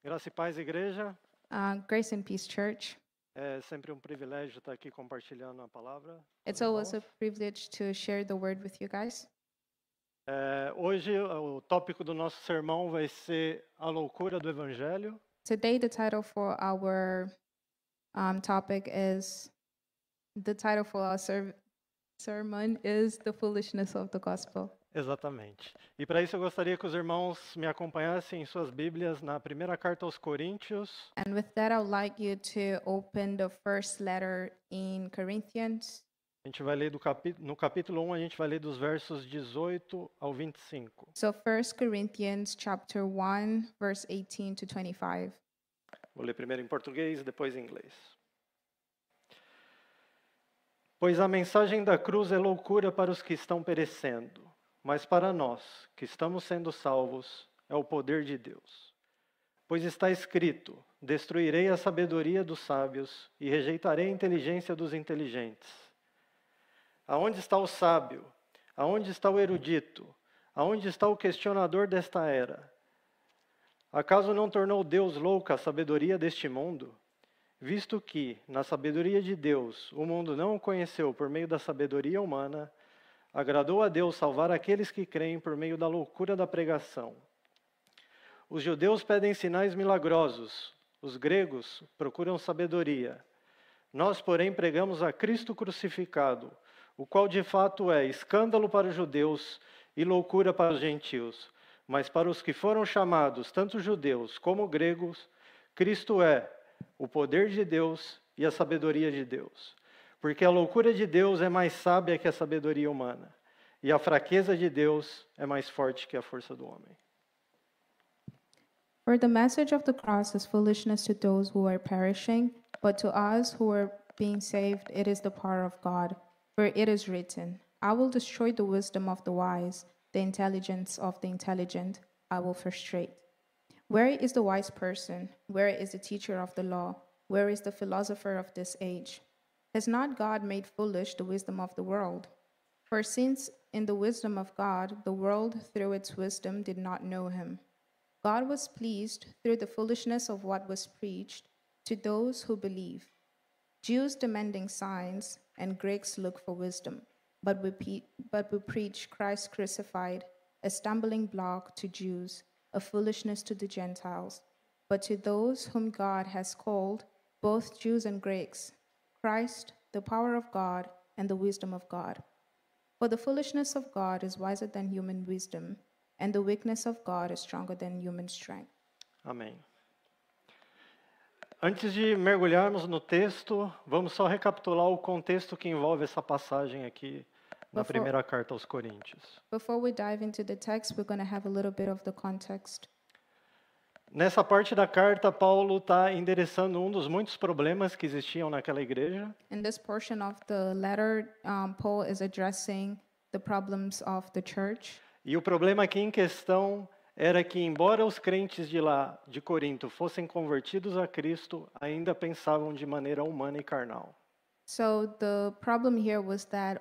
Graça e paz, igreja. Grace and Peace Church. É sempre um privilégio estar aqui compartilhando a palavra. com It's os always a irmãos. privilege to share the word with you guys. Hoje o tópico do nosso sermão vai ser a loucura do evangelho. Today, the title for our topic is sermon is the foolishness of the gospel. Exatamente. E para isso eu gostaria que os irmãos me acompanhassem em suas Bíblias na primeira carta aos Coríntios, And with that, I would like you to open the first letter in Corinthians. a gente vai ler no capítulo 1, a gente vai ler dos versos 18 ao 25. So 1 Corinthians chapter 1, verse 18 to 25. Vou ler primeiro em português e depois em inglês. Pois a mensagem da cruz é loucura para os que estão perecendo, mas para nós, que estamos sendo salvos, é o poder de Deus. Pois está escrito: destruirei a sabedoria dos sábios e rejeitarei a inteligência dos inteligentes. Aonde está o sábio? Aonde está o erudito? Aonde está o questionador desta era? Acaso não tornou Deus louca a sabedoria deste mundo? Visto que, na sabedoria de Deus, o mundo não o conheceu por meio da sabedoria humana, agradou a Deus salvar aqueles que creem por meio da loucura da pregação. Os judeus pedem sinais milagrosos, os gregos procuram sabedoria. Nós, porém, pregamos a Cristo crucificado, o qual de fato é escândalo para os judeus e loucura para os gentios. Mas para os que foram chamados, tanto judeus como gregos, Cristo é o poder de Deus e a sabedoria de Deus. Porque a loucura de Deus é mais sábia que a sabedoria humana, e a fraqueza de Deus é mais forte que a força do homem. For the message of the cross is foolishness to those who are perishing, but to us who are being saved, it is the power of God. For it is written, I will destroy the wisdom of the wise, the intelligence of the intelligent I will frustrate. Where is the wise person? Where is the teacher of the law? Where is the philosopher of this age? Has not God made foolish the wisdom of the world? For since in the wisdom of God, the world through its wisdom did not know him, God was pleased through the foolishness of what was preached to those who believe. Jews demanding signs, and Greeks look for wisdom. But we preach Christ crucified, a stumbling block to Jews, a foolishness to the Gentiles. But to those whom God has called, both Jews and Greeks, Christ, the power of God and the wisdom of God. For the foolishness of God is wiser than human wisdom, and the weakness of God is stronger than human strength. Amém. Antes de mergulharmos no texto, vamos só recapitular o contexto que envolve essa passagem aqui na primeira carta aos Coríntios. Before we dive into the text, we're going to have a little bit of the context. Nessa parte da carta, Paulo está endereçando um dos muitos problemas que existiam naquela igreja, In this portion of the letter, Paul is addressing the problems of the church. e o problema aqui em questão era que, embora os crentes de lá, de Corinto, fossem convertidos a Cristo, ainda pensavam de maneira humana e carnal. So the problem here was that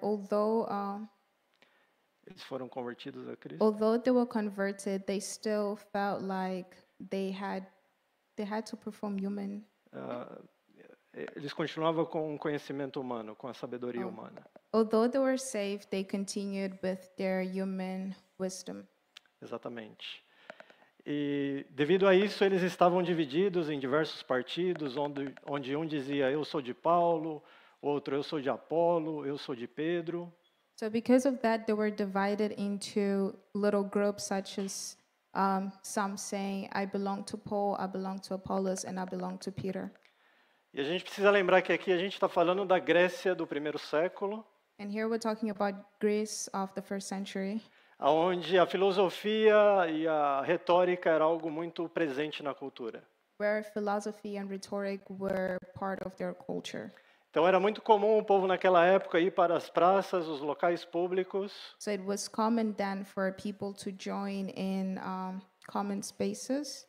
Eles foram convertidos a Cristo. although they were converted, they still felt like they had to perform human. Eles continuavam com o conhecimento humano, com a sabedoria humana. Although they were saved, they continued with their human wisdom. Exatamente. E devido a isso, eles estavam divididos em diversos partidos, onde um dizia: eu sou de Paulo, outro: eu sou de Apolo, eu sou de Pedro. So because of that, they were divided into little groups, such as some saying, I belong to Paul, I belong to Apollos, and I belong to Peter. E a gente precisa lembrar que aqui a gente está falando da Grécia do primeiro século, And here we're talking about Greece of the first century, onde a filosofia e a retórica era algo muito presente na cultura. where philosophy and rhetoric were part of their culture. Então era muito comum o povo naquela época ir para as praças, os locais públicos, So it was common then for people to join in common spaces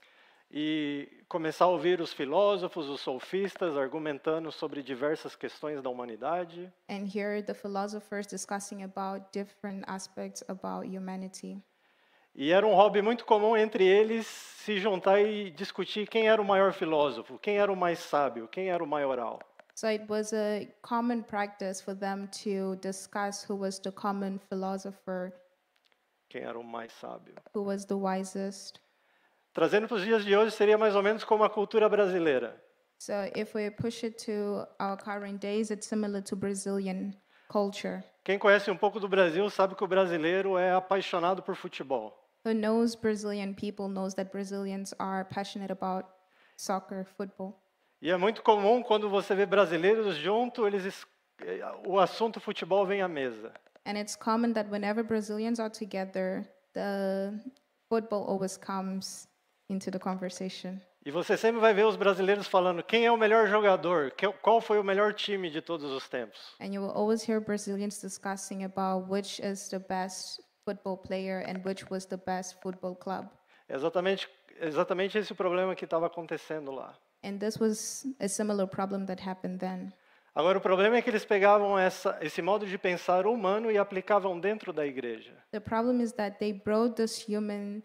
e começar a ouvir os filósofos, os sofistas, argumentando sobre diversas questões da humanidade. and hear the philosophers discussing about different aspects about humanity. E era um hobby muito comum entre eles se juntar e discutir quem era o maior filósofo, quem era o mais sábio, quem era o maioral. So it was a common practice for them to discuss who was the common philosopher, Quem era o mais sábio. who was the wisest. Trazendo para os dias de hoje, seria mais ou menos como a cultura brasileira. So if we push it to our current days, it's similar to Brazilian culture. Quem conhece um pouco do Brasil sabe que o brasileiro é apaixonado por futebol. Who knows Brazilian people knows that Brazilians are passionate about soccer, football. E é muito comum quando você vê brasileiros juntos, o assunto futebol vem à mesa. And it's common that whenever Brazilians are together, the football always comes into the conversation. E você sempre vai ver os brasileiros falando quem é o melhor jogador, qual foi o melhor time de todos os tempos. And you will always hear Brazilians discussing about which is the best football player and which was the best football club. Exatamente esse o problema que estava acontecendo lá. And this was a similar problem that happened then. Agora, o problema é que eles pegavam esse modo de pensar humano e aplicavam dentro da igreja. The problem is that they brought this human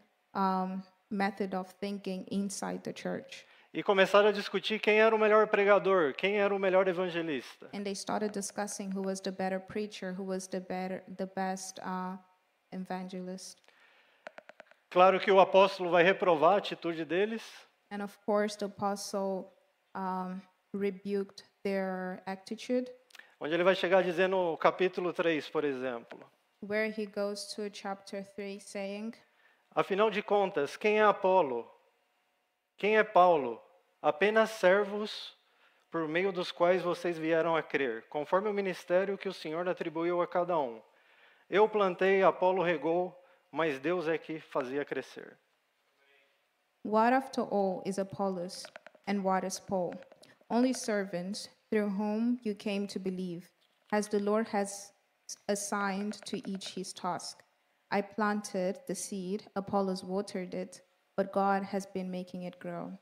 method of thinking inside the church. E começaram a discutir quem era o melhor pregador, quem era o melhor evangelista. And they started discussing who was the better preacher, who was the best evangelist. Claro que o apóstolo vai reprovar a atitude deles. And of course, the apostle rebuked their attitude, Onde ele vai chegar a dizer no capítulo 3, por exemplo. where he goes to chapter 3 saying, Afinal de contas, quem é Apolo? Quem é Paulo? Apenas servos por meio dos quais vocês vieram a crer, conforme o ministério que o Senhor atribuiu a cada um. Eu plantei, Apolo regou, mas Deus é que fazia crescer. "What after all is Apollos, and what is Paul? Only servants through whom you came to believe, as the Lord has assigned to each his task. I planted the seed, Apollos watered it, but God has been making it grow."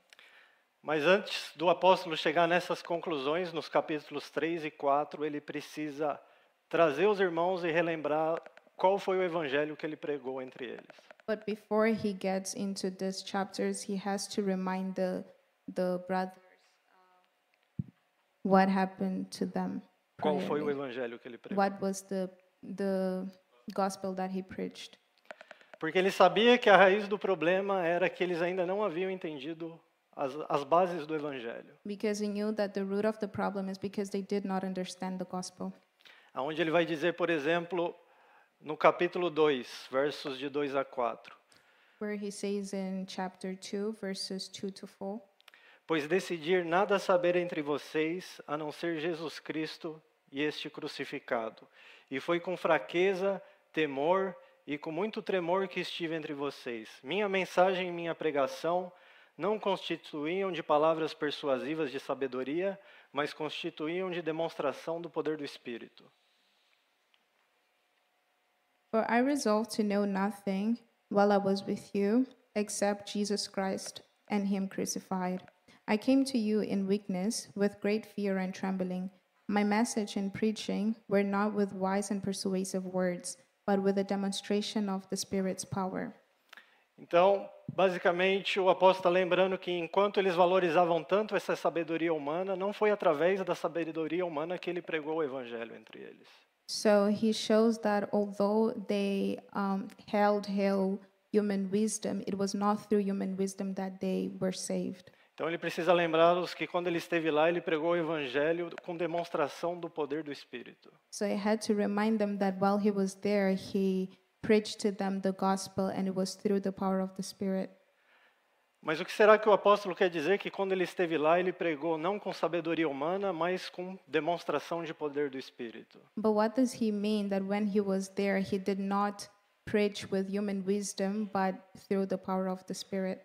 Mas antes do apóstolo chegar nessas conclusões, nos capítulos 3 e 4, ele precisa trazer os irmãos e relembrar qual foi o evangelho que ele pregou entre eles. But before he gets into these chapters, he has to remind the brothers what happened to them. Qual foi o priorly. evangelho que ele pregou? What was the gospel that he preached? Porque ele sabia que a raiz do problema era que eles ainda não haviam entendido as bases do evangelho. Because he knew that the root of the problem is because they did not understand the gospel. Onde ele vai dizer, por exemplo, no capítulo 2, versos de 2 a 4. Where he says in chapter 2, verses 2 to 4, Pois decidir nada saber entre vocês, a não ser Jesus Cristo e este crucificado. E foi com fraqueza, temor e com muito tremor que estive entre vocês. Minha mensagem e minha pregação não constituíam de palavras persuasivas de sabedoria, mas constituíam de demonstração do poder do Espírito. "For I resolved to know nothing while I was with you, except Jesus Christ and him crucified. I came to you in weakness, with great fear and trembling. My message and preaching were not with wise and persuasive words, but with a demonstration of the Spirit's power." Então, basicamente, o apóstolo está lembrando que enquanto eles valorizavam tanto essa sabedoria humana, não foi através da sabedoria humana que ele pregou o evangelho entre eles. So he shows that although they held human wisdom, it was not through human wisdom that they were saved. Então ele precisa lembrá-los que quando ele esteve lá, ele pregou o evangelho com demonstração do poder do Espírito. So he had to remind them that while he was there, he preached to them the gospel, and it was through the power of the Spirit. Mas o que será que o apóstolo quer dizer que quando ele esteve lá, ele pregou não com sabedoria humana, mas com demonstração de poder do Espírito? But what does he mean that when he was there, he did not preach with human wisdom, but through the power of the Spirit?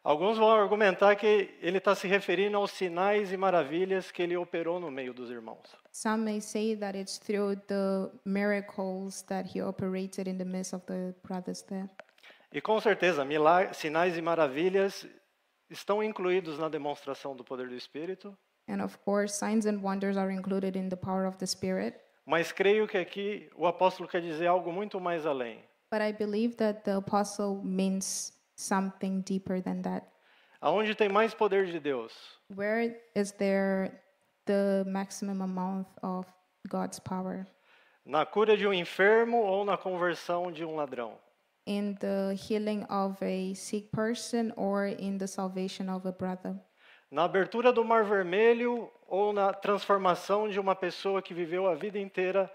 Alguns vão argumentar que ele está se referindo aos sinais e maravilhas que ele operou no meio dos irmãos. Some may say that it's through the miracles that he operated in the midst of the brothers there. E com certeza, sinais e maravilhas estão incluídos na demonstração do poder do Espírito, And of course, signs and wonders are included in the power of the Spirit. mas creio que aqui o apóstolo quer dizer algo muito mais além. But I believe that the apostle means something deeper than that. Aonde tem mais poder de Deus? Where is there the maximum amount of God's power? Na cura de um enfermo ou na conversão de um ladrão? In the healing of a sick person or in the salvation of a brother? Na abertura do Mar Vermelho ou na transformação de uma pessoa que viveu a vida inteira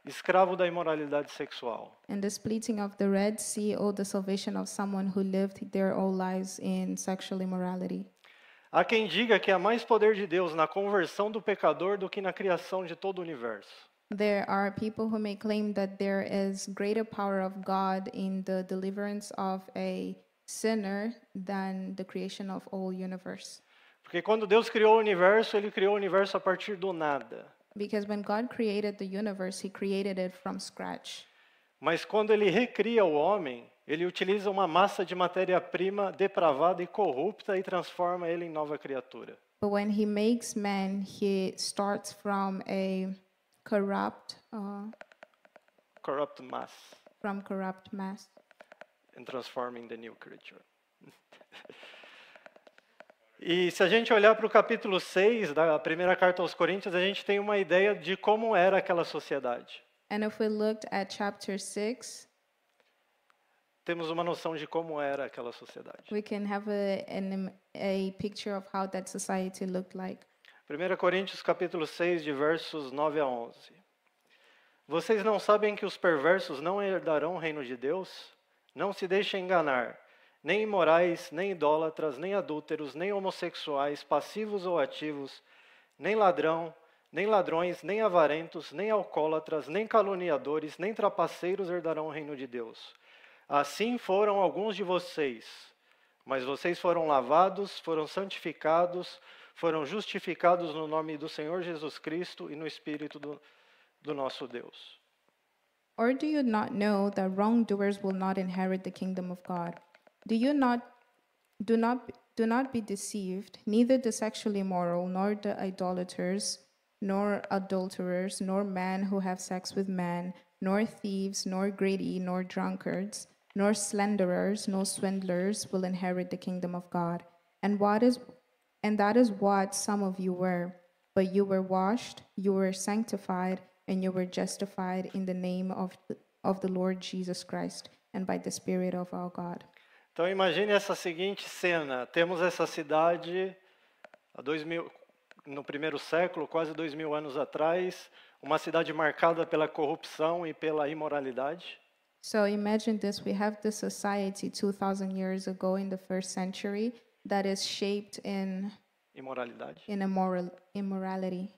escravo da imoralidade sexual? In the splitting of the Red Sea or the salvation of someone who lived their whole lives in sexual immorality? Há quem diga que há mais poder de Deus na conversão do pecador do que na criação de todo o universo. There are people who may claim that there is greater power of God in the deliverance of a sinner than the creation of all universe. Porque quando Deus criou o universo, Ele criou o universo a partir do nada. Because when God created the universe, He created it from scratch. Mas quando Ele recria o homem, Ele utiliza uma massa de matéria-prima depravada e corrupta e transforma ele em nova criatura. But when He makes man, He starts from a corrupt Corrupt mass mass. and transforming the new creature. E se a gente olhar para o capítulo 6 da primeira carta aos Coríntios, a gente tem uma ideia de como era aquela sociedade. And if we looked at chapter 6, Temos uma noção de como era aquela sociedade. we can have a picture of how that society looked like. 1 Coríntios capítulo 6, de versos 9 a 11. Vocês não sabem que os perversos não herdarão o reino de Deus? Não se deixem enganar. Nem imorais, nem idólatras, nem adúlteros, nem homossexuais, passivos ou ativos, nem ladrões, nem avarentos, nem alcoólatras, nem caluniadores, nem trapaceiros herdarão o reino de Deus. Assim foram alguns de vocês, mas vocês foram lavados, foram santificados, foram justificados no nome do Senhor Jesus Cristo e no Espírito do nosso Deus. Or do you not know that wrongdoers will not inherit the kingdom of God? Do not be deceived, neither the sexually immoral, nor the idolaters, nor adulterers, nor men who have sex with men, nor thieves, nor greedy, nor drunkards, nor slanderers, nor swindlers will inherit the kingdom of God. And that is what some of you were. But you were washed, you were sanctified, and you were justified in the name of the Lord Jesus Christ, and by the Spirit of our God. Então imagine essa seguinte cena. Temos essa cidade no primeiro século, quase 2000 anos atrás, uma cidade marcada pela corrupção e pela imoralidade. So imagine this, we have this society 2000 years ago in the first century that is shaped in immorality.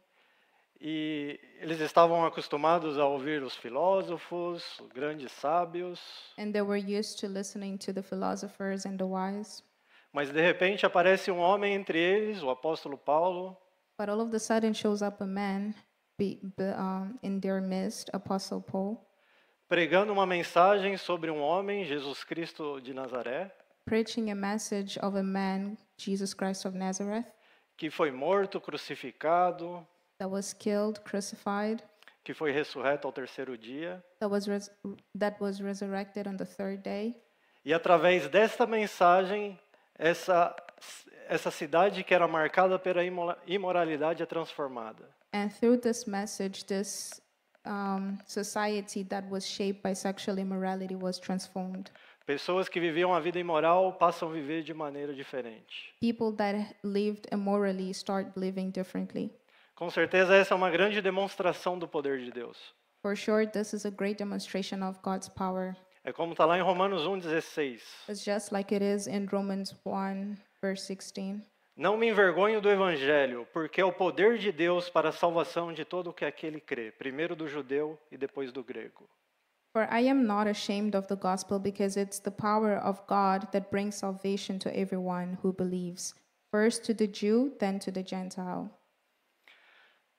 E eles estavam acostumados a ouvir os filósofos, os grandes sábios. And they were used to listening to the philosophers and the wise. Mas de repente aparece um homem entre eles, o apóstolo Paulo. But all of a sudden shows up a man in their midst, Apostle Paul, pregando uma mensagem sobre um homem, Jesus Cristo de Nazaré, preaching a message of a man, Jesus Christ of Nazareth, que foi morto, crucificado, that was killed, crucified, que foi ressurreto ao terceiro dia. that was resurrected on the third day. E através desta mensagem, essa cidade que era marcada pela imoralidade é transformada. And through this message, this society that was shaped by sexual immorality was transformed. Pessoas que viviam a vida imoral passam a viver de maneira diferente. People that lived immorally start living differently. Com certeza essa é uma grande demonstração do poder de Deus. For sure, this is a great demonstration of God's power. É como está lá em Romanos 1:16. It's just like it is in Romans 1, verse 16. Não me envergonho do evangelho, porque é o poder de Deus para a salvação de todo aquele que crê, primeiro do judeu e depois do grego. For I am not ashamed of the gospel, because it's the power of God that brings salvation to everyone who believes, first to the Jew, then to the Gentile.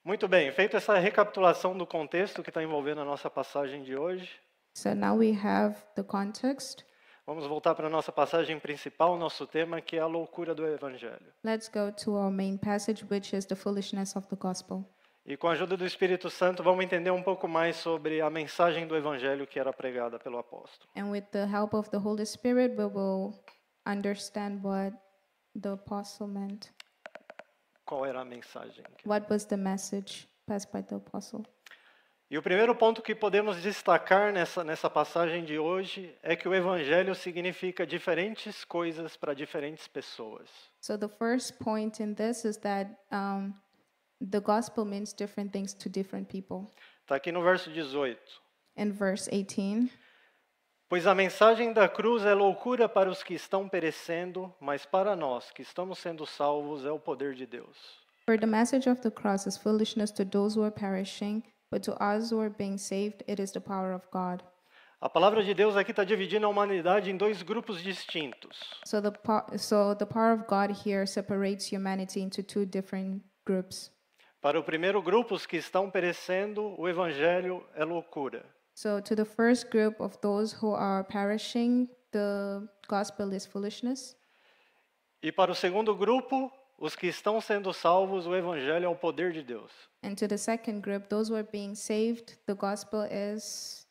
Muito bem, feita essa recapitulação do contexto que está envolvendo a nossa passagem de hoje, So now we have the context. vamos voltar para a nossa passagem principal, nosso tema, que é a loucura do evangelho. Let's go to our main passage, which is the foolishness of the gospel. E com a ajuda do Espírito Santo, vamos entender um pouco mais sobre a mensagem do Evangelho que era pregada pelo apóstolo. And with the help of the Holy Spirit, we will understand what the apostle meant. Qual era a mensagem? What was the message passed by the apostle? E o primeiro ponto que podemos destacar nessa passagem de hoje é que o Evangelho significa diferentes coisas para diferentes pessoas. So the first point in this is that the gospel means different things to different people. Está aqui no verso 18. In verse 18, Pois a mensagem da cruz é loucura para os que estão perecendo, mas para nós que estamos sendo salvos é o poder de Deus. for the message of the cross is foolishness to those who are perishing, but to us who are being saved, it is the power of God. A palavra de Deus aqui está dividindo a humanidade em dois grupos distintos. So the power of God here separates humanity into two different groups. Para o primeiro grupo, os que estão perecendo, o Evangelho é loucura. So to the first group of those who are perishing, the gospel is foolishness. E para o segundo grupo, os que estão sendo salvos, o Evangelho é o poder de Deus. And to the second group, those who are being saved, the gospel is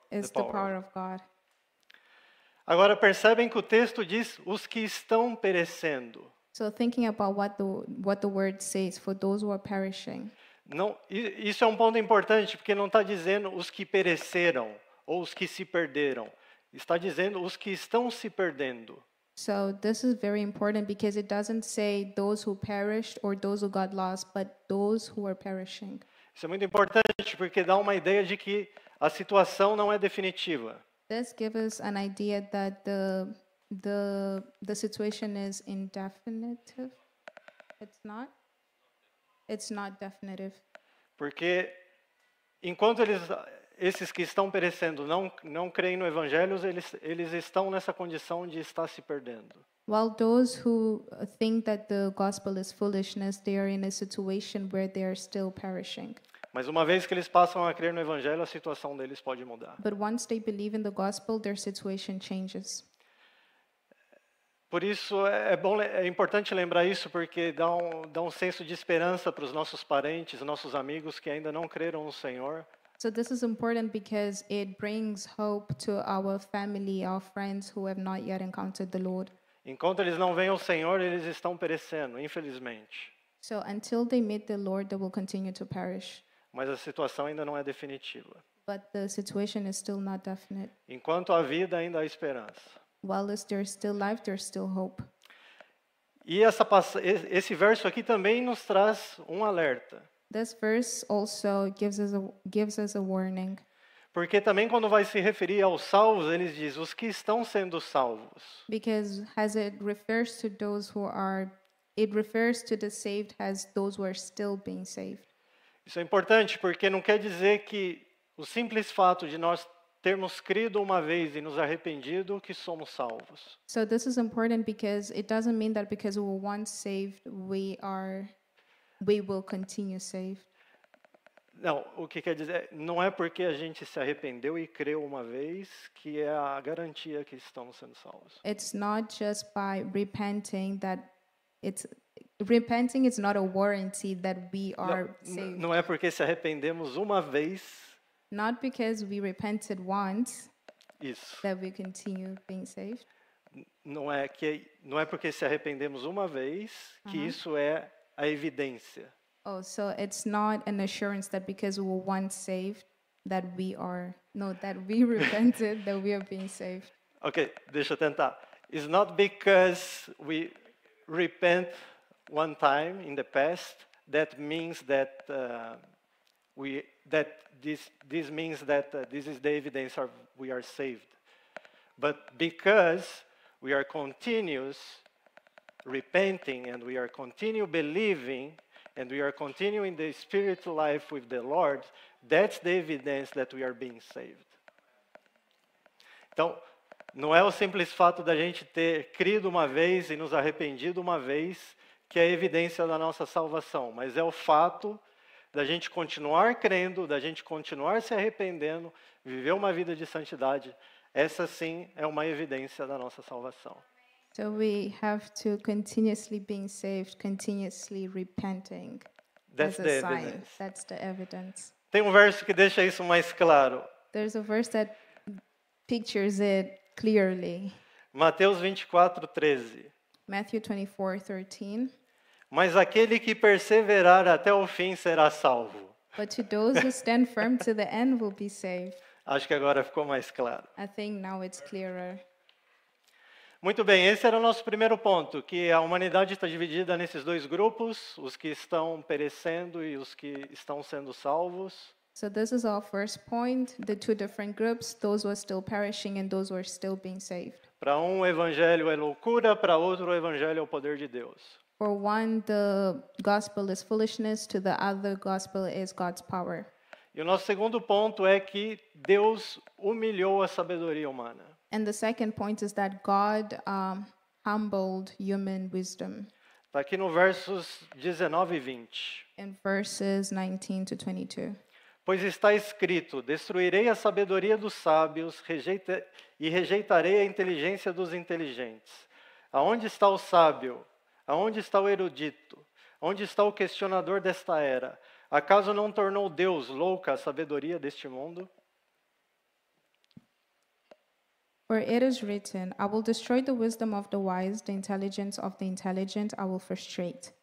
the power of God. Agora percebem que o texto diz os que estão perecendo. So thinking about what the word says for those who are perishing. Não, isso é um ponto importante, porque não está dizendo os que pereceram ou os que se perderam. Está dizendo os que estão se perdendo. So this is very important because it doesn't say those who perished or those who got lost, but those who are perishing. Isso é muito importante porque dá uma ideia de que a situação não é definitiva. This gives us an idea that the situation is indefinitive. It's not? It's not definitive. Porque enquanto esses que estão perecendo não creem no Evangelho, eles estão nessa condição de estar se perdendo. While those who think that the gospel is foolishness, they are in a situation where they are still perishing. Mas uma vez que eles passam a crer no Evangelho, a situação deles pode mudar. But once they believe in the gospel, their situation changes. Por isso é importante lembrar isso, porque dá um senso de esperança para os nossos parentes, nossos amigos que ainda não creram no Senhor. So this is important because it brings hope to our family, our friends who have not yet encountered the Lord. Enquanto eles não veem o Senhor, eles estão perecendo, infelizmente. So until they meet the Lord, they will continue to perish. Mas a situação ainda não é definitiva. But the situation is still not definite. Enquanto há vida, ainda há esperança. While there's still life, there's still hope. E esse verso aqui também nos traz um alerta. This verse also gives us a warning. Porque também quando vai se referir aos salvos, eles diz os que estão sendo salvos. Because as it refers to those who are, it refers to the saved as those who are still being saved. Isso é importante porque não quer dizer que o simples fato de nós termos crido uma vez e nos arrependido que somos salvos. So this is important because it doesn't mean that because we were once saved, we will continue saved. Não, o que quer dizer, não é porque a gente se arrependeu e creu uma vez que é a garantia que estamos sendo salvos. It's not just by repenting that repenting is not a warranty that we are saved. Não é porque se arrependemos uma vez. Not because we repented once Isso. that we continue being saved. Não é porque se arrependemos uma vez que isso é a evidência. Oh, so it's not an assurance that because we were once saved that that we repented that we are being saved. Ok, deixa eu tentar. It's not because we repent one time in the past that means that this means that this is the evidence of we are saved. But because we are continuous repenting and we are continue believing and we are continuing the spiritual life with the Lord, that's the evidence that we are being saved. Então, não é o simples fato da gente ter crido uma vez e nos arrependido uma vez que é a evidência da nossa salvação, mas é o fato da gente continuar crendo, da gente continuar se arrependendo, viver uma vida de santidade. Essa sim é uma evidência da nossa salvação. So we have to continuously being saved, continuously repenting. That's as the a sign. evidence. That's the evidence. Tem um verso que deixa isso mais claro. There's a verse that pictures it clearly. Mateus 24:13. Matthew 24:13. Mas aquele que perseverar até o fim será salvo. But to those who stand firm to the end will be saved. Acho que agora ficou mais claro. I think now it's clearer. Muito bem, esse era o nosso primeiro ponto, que a humanidade está dividida nesses dois grupos, os que estão perecendo e os que estão sendo salvos. So this is our first point, the two different groups, those who are still perishing and those who are still being saved. Para um, o evangelho é loucura, para outro, o evangelho é o poder de Deus. For one, the gospel is foolishness, to the other, gospel is God's power. E o nosso segundo ponto é que Deus humilhou a sabedoria humana. And the second point is that God humbled human wisdom Está aqui no versos 19 e 20. in verses 19 to 22. Pois está escrito, destruirei a sabedoria dos sábios e rejeitarei a inteligência dos inteligentes. Aonde está o sábio? Aonde está o erudito? Onde está o questionador desta era? Acaso não tornou Deus louca a sabedoria deste mundo? For it is written, I will destroy the wisdom of the wise, the intelligence of the intelligent I will frustrate.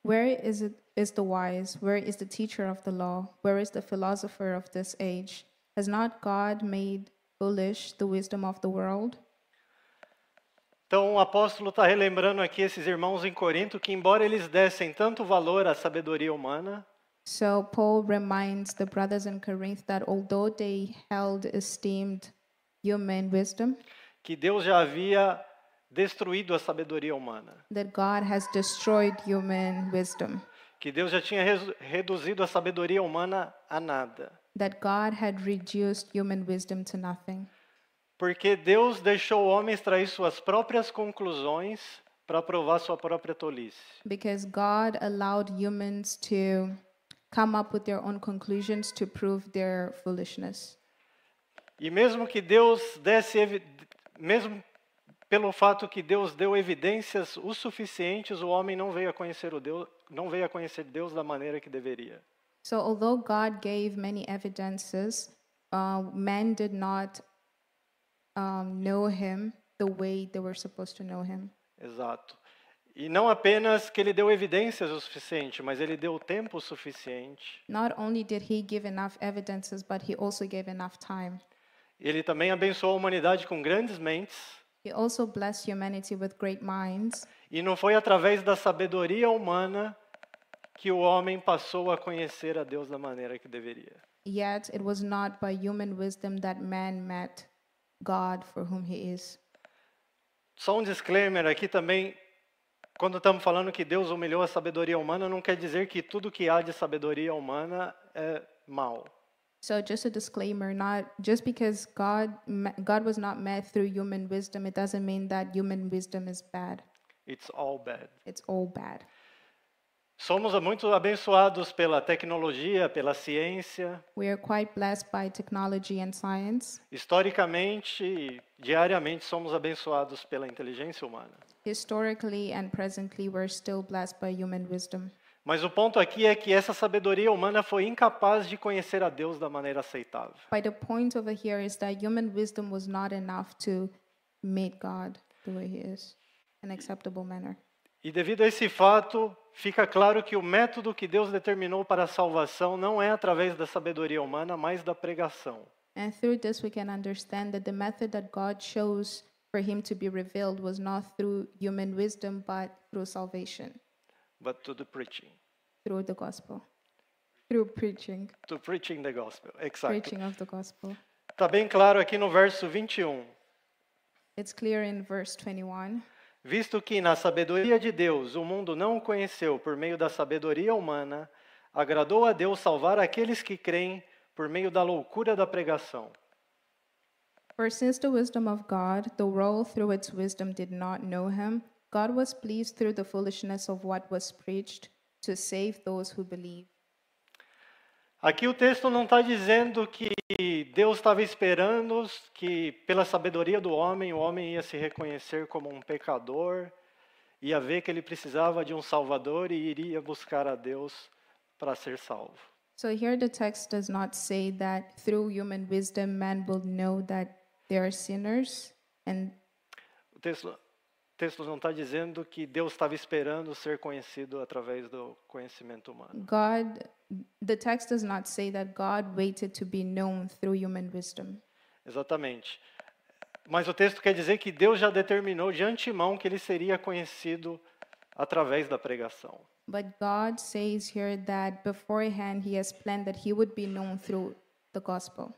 Where is the wise? Where is the teacher of the law? Where is the philosopher of this age? Has not God made foolish the wisdom of the world? Então o apóstolo está relembrando aqui esses irmãos em Corinto que, embora eles dessem tanto valor à sabedoria humana, So Paul reminds the brothers in Corinth that although they held esteemed human wisdom, que Deus já havia destruído a sabedoria humana, that God has destroyed human wisdom, que Deus já tinha reduzido a sabedoria humana a nada. that God had reduced human wisdom to nothing. Porque Deus deixou o homem extrair suas próprias conclusões para provar sua própria tolice. Because God allowed humans to come up with their own conclusions to prove their foolishness. E mesmo que Deus desse, mesmo pelo fato que Deus deu evidências o suficientes, o homem não veio a conhecer não veio a conhecer Deus da maneira que deveria. So although God gave many evidences, men did not know him the way they were supposed to know him. Exato. E não apenas que ele deu evidências o suficiente, mas ele deu tempo suficiente. Not only did he give enough evidences, but he also gave enough time. Ele também abençoou a humanidade com grandes mentes. He also blessed humanity with great minds. E não foi através da sabedoria humana que o homem passou a conhecer a Deus da maneira que deveria. Yet it was not by human wisdom that man met God for whom he is. Só um disclaimer aqui também, quando estamos falando que Deus humilhou a sabedoria humana, não quer dizer que tudo que há de sabedoria humana é mal. So just a disclaimer, not just because God was not met through human wisdom, it doesn't mean that human wisdom is bad. It's all bad. It's all bad. Somos muito abençoados pela tecnologia, pela ciência. We are quite blessed by technology and science. Historicamente e diariamente somos abençoados pela inteligência humana. Historically and presently, we're still blessed by human wisdom. Mas o ponto aqui é que essa sabedoria humana foi incapaz de conhecer a Deus da maneira aceitável. But the point over here is that human wisdom was not enough to meet God the way he is, in an acceptable manner. E devido a esse fato, fica claro que o método que Deus determinou para a salvação não é através da sabedoria humana, mas da pregação. And through this we can understand that the method that God chose for him to be revealed was not through human wisdom, but through salvation, But to the preaching. through the gospel, through preaching, To preaching the gospel. Exactly. preaching of the gospel. Está bem claro aqui no verso 21. It's clear in verse 21. Visto que na sabedoria de Deus o mundo não o conheceu por meio da sabedoria humana, agradou a Deus salvar aqueles que creem por meio da loucura da pregação. For since the wisdom of God, the world through its wisdom did not know him, God was pleased through the foolishness of what was preached to save those who believe. Aqui o texto não está dizendo que Deus estava esperando que, pela sabedoria do homem, o homem ia se reconhecer como um pecador, ia ver que ele precisava de um Salvador e iria buscar a Deus para ser salvo. So here the text does not say that through human wisdom man will know that they are sinners, and O texto não está dizendo que Deus estava esperando ser conhecido através do conhecimento humano. the text does not say that God waited to be known through human wisdom. Exatamente. Mas o texto quer dizer que Deus já determinou de antemão que ele seria conhecido através da pregação. But God says here that beforehand he has planned that he would be known through the gospel.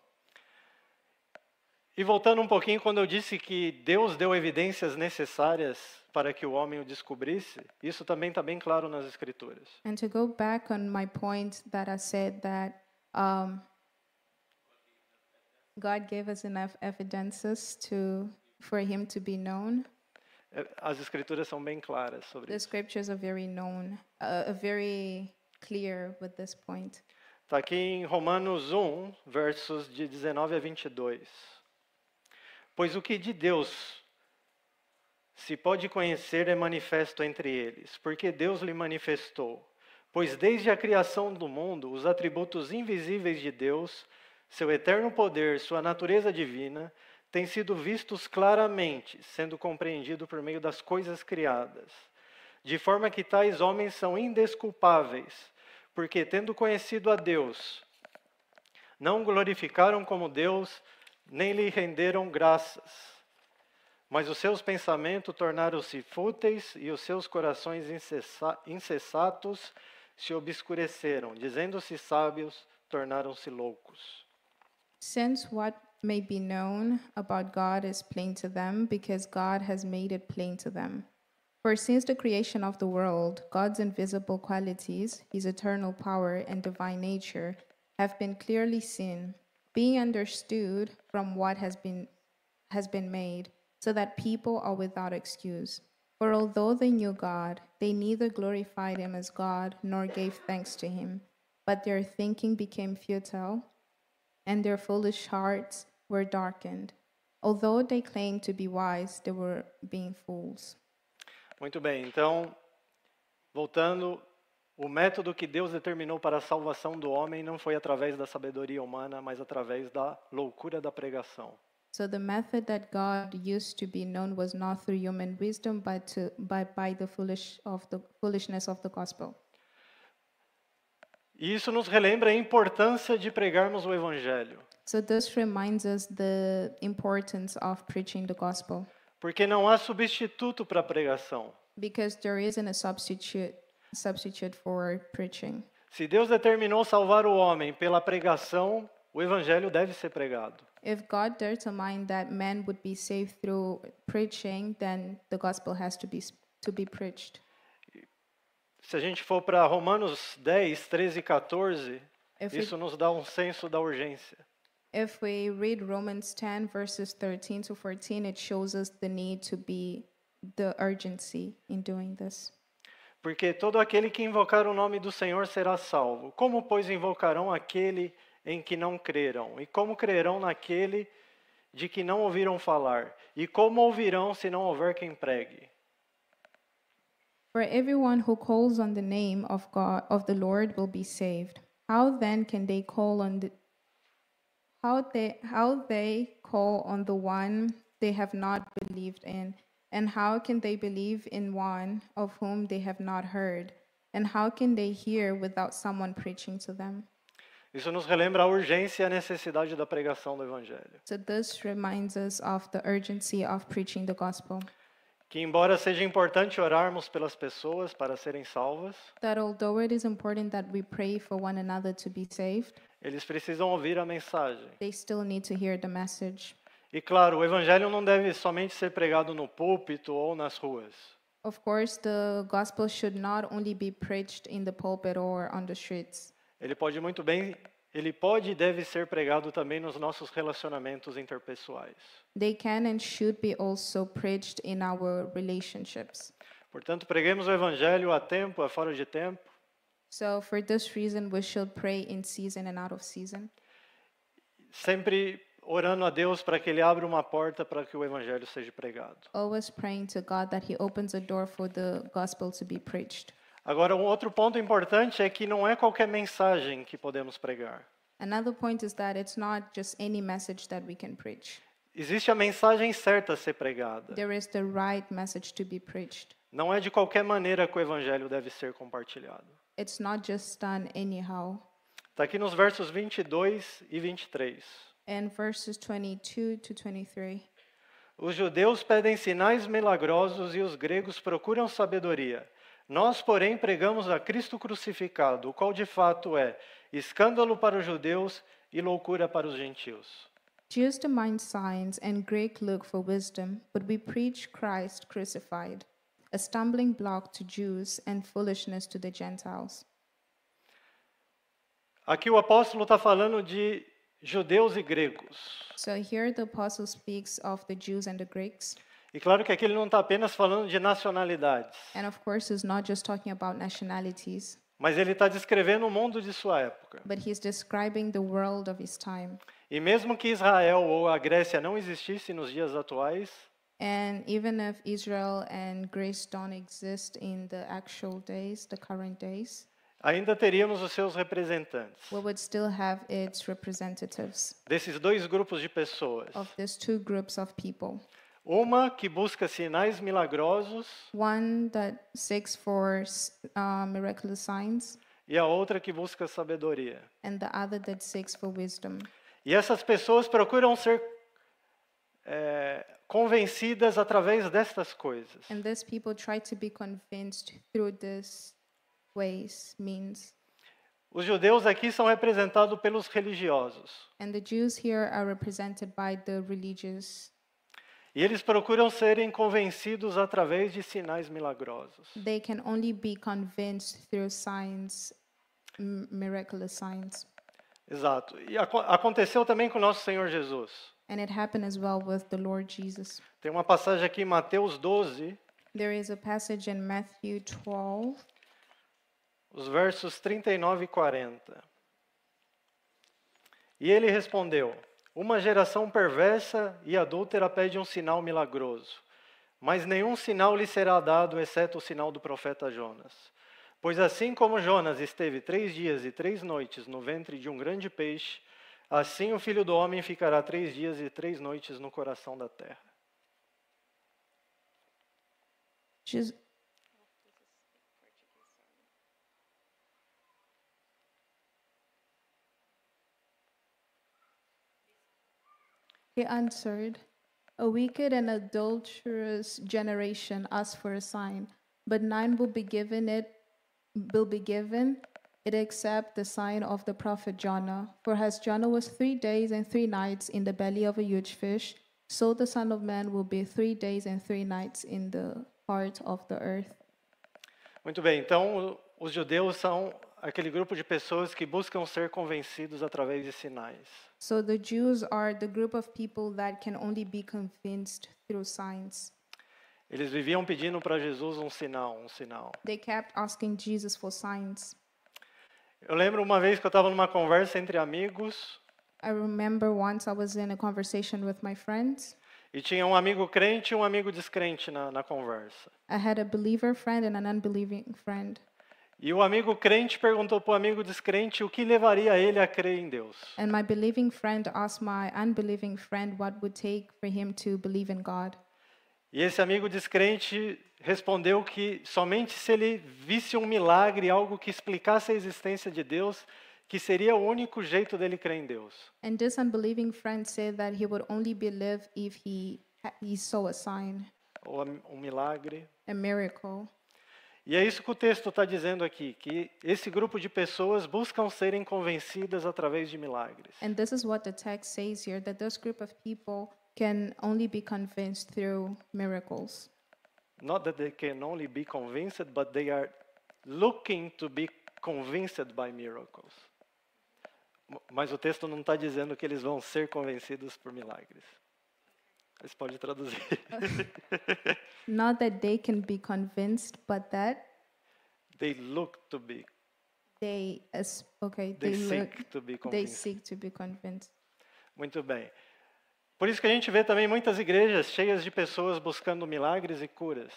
E voltando um pouquinho, quando eu disse que Deus deu evidências necessárias para que o homem o descobrisse, isso também está bem claro nas Escrituras. And to go back on my point that I said that God gave us enough evidences for him to be known. As Escrituras são bem claras sobre The isso. scriptures are very clear with this point. Está aqui em Romanos 1, versos de 19 a 22. Pois o que de Deus se pode conhecer é manifesto entre eles, porque Deus lhe manifestou. Pois desde a criação do mundo, os atributos invisíveis de Deus, seu eterno poder, sua natureza divina, têm sido vistos claramente, sendo compreendido por meio das coisas criadas. De forma que tais homens são indesculpáveis, porque, tendo conhecido a Deus, não o glorificaram como Deus, nem lhe renderam graças. Mas os seus pensamentos tornaram-se fúteis e os seus corações insensatos se obscureceram. Dizendo-se sábios, tornaram-se loucos. Since what may be known about God is plain to them, because God has made it plain to them. For since the creation of the world, God's invisible qualities, his eternal power and divine nature, have been clearly seen, being understood from what has been made, so that people are without excuse. For although they knew God, they neither glorified him as God nor gave thanks to him, but their thinking became futile, and their foolish hearts were darkened. Although they claimed to be wise, they were being fools. Muito bem, então, voltando, o método que Deus determinou para a salvação do homem não foi através da sabedoria humana, mas através da loucura da pregação. So the method that God used to be known was not through human wisdom, but by the foolishness of the gospel. E isso nos relembra a importância de pregarmos o evangelho, So this reminds us the importance of preaching the gospel, porque não há substituto para a pregação. because there isn't a substitute for preaching. Se Deus determinou salvar o homem pela pregação, o evangelho deve ser pregado. If God determined that man would be saved through preaching, then the gospel has to be preached. Se a gente for para Romanos 10, 13 e 14, If we- isso nos dá um senso da urgência. If we read Romans 10, verses 13 to 14, it shows us the need to be the urgency in doing this. Porque todo aquele que invocar o nome do Senhor será salvo. Como, pois, invocarão aquele em que não creram? E como crerão naquele de que não ouviram falar? E como ouvirão se não houver quem pregue? For everyone who calls on the name of God of the Lord will be saved. How then can they call on the how they call on the one they have not believed in? And how can they believe in one of whom they have not heard? And how can they hear without someone preaching to them? Isso nos relembra a urgência e a necessidade da pregação do Evangelho. So this reminds us of the urgency of preaching the gospel. Que embora seja importante orarmos pelas pessoas para serem salvas, That although it is important that we pray for one another to be saved, eles precisam ouvir a mensagem. they still need to hear the message. E claro, o Evangelho não deve somente ser pregado no púlpito ou nas ruas. Of course, the gospel should not only be preached in the pulpit or on the streets. Ele pode e deve ser pregado também nos nossos relacionamentos interpessoais. They can and should be also preached in our relationships. Portanto, preguemos o Evangelho a tempo, a fora de tempo, So for this reason, we should pray in season and out of season, sempre orando a Deus para que Ele abra uma porta para que o Evangelho seja pregado. always praying to God that He opens a door for the gospel to be preached. Agora, um outro ponto importante é que não é qualquer mensagem que podemos pregar. Another point is that it's not just any message that we can preach. Existe a mensagem certa a ser pregada. There is the right message to be preached. Não é de qualquer maneira que o evangelho deve ser compartilhado. It's not just done anyhow. Está aqui nos versos 22 e 23. In verses 22 to 23. Os judeus pedem sinais milagrosos e os gregos procuram sabedoria. Nós, porém, pregamos a Cristo crucificado, o qual de fato é escândalo para os judeus e loucura para os gentios. Jews demand signs and Greeks look for wisdom, but we preach Christ crucified, a stumbling block to Jews and foolishness to the Gentiles. Aqui o apóstolo está falando de judeus e gregos. So here the apostle speaks of the Jews and the Greeks. E claro que aqui ele não está apenas falando de nacionalidades, And of course, he's not just talking about nationalities, mas ele está descrevendo o mundo de sua época. but he's describing the world of his time. E mesmo que Israel ou a Grécia não existisse nos dias atuais, And even if Israel and Greece don't exist in the actual days, the current days, ainda teríamos os seus representantes. we would still have its representatives Desses dois grupos de pessoas. of these two groups of people. Uma que busca sinais milagrosos One that seeks for miraculous signs, e a outra que busca sabedoria. and the other that seeks for wisdom. E essas pessoas procuram ser convencidas através destas coisas. And these people try to be convinced through these ways, means. Os judeus aqui são representados pelos religiosos. And the Jews here are represented by the religious. E eles procuram serem convencidos através de sinais milagrosos. They can only be convinced through signs, miraculous signs. Exato. E aconteceu também com o nosso Senhor Jesus. And it happened as well with the Lord Jesus. Tem uma passagem aqui em Mateus 12, There is a passage in Matthew 12, os versos 39 e 40. E ele respondeu: uma geração perversa e adúltera pede um sinal milagroso, mas nenhum sinal lhe será dado, exceto o sinal do profeta Jonas. Pois assim como Jonas esteve 3 dias e 3 noites no ventre de um grande peixe, assim o Filho do Homem ficará 3 dias e 3 noites no coração da terra. Jesus. He answered, a wicked and adulterous generation asks for a sign, but none will be given it except the sign of the prophet Jonah. For as Jonah was 3 days and 3 nights in the belly of a huge fish, so the Son of Man will be 3 days and 3 nights in the heart of the earth. Muito bem, então os judeus são aquele grupo de pessoas que buscam ser convencidos através de sinais. So the Jews are the group of people that can only be convinced through signs. Eles viviam pedindo para Jesus um sinal, um sinal. They kept asking Jesus for signs. Eu lembro uma vez que eu estava numa conversa entre amigos I remember once I was in a conversation with my friends. e tinha um amigo crente e um amigo descrente na conversa. I had a believer friend and an unbelieving friend. E o amigo crente perguntou para o amigo descrente o que levaria ele a crer em Deus. And my believing friend asked my unbelieving friend what would take for him to believe in God. E esse amigo descrente respondeu que somente se ele visse um milagre, algo que explicasse a existência de Deus, que seria o único jeito dele crer em Deus. And this unbelieving friend said that he would only believe if he saw a sign, Ou um milagre. a miracle. E é isso que o texto está dizendo aqui, que esse grupo de pessoas buscam serem convencidas através de milagres. And this is what the text says here, that this group of people can only be convinced through miracles. Not that they can only be convinced, but they are looking to be convinced by miracles. Mas o texto não está dizendo que eles vão ser convencidos por milagres. Você pode traduzir. Not that they can be convinced, but that They look to be. they They seek to be they convinced. seek to be convinced. Muito bem. Por isso que a gente vê também muitas igrejas cheias de pessoas buscando milagres e curas.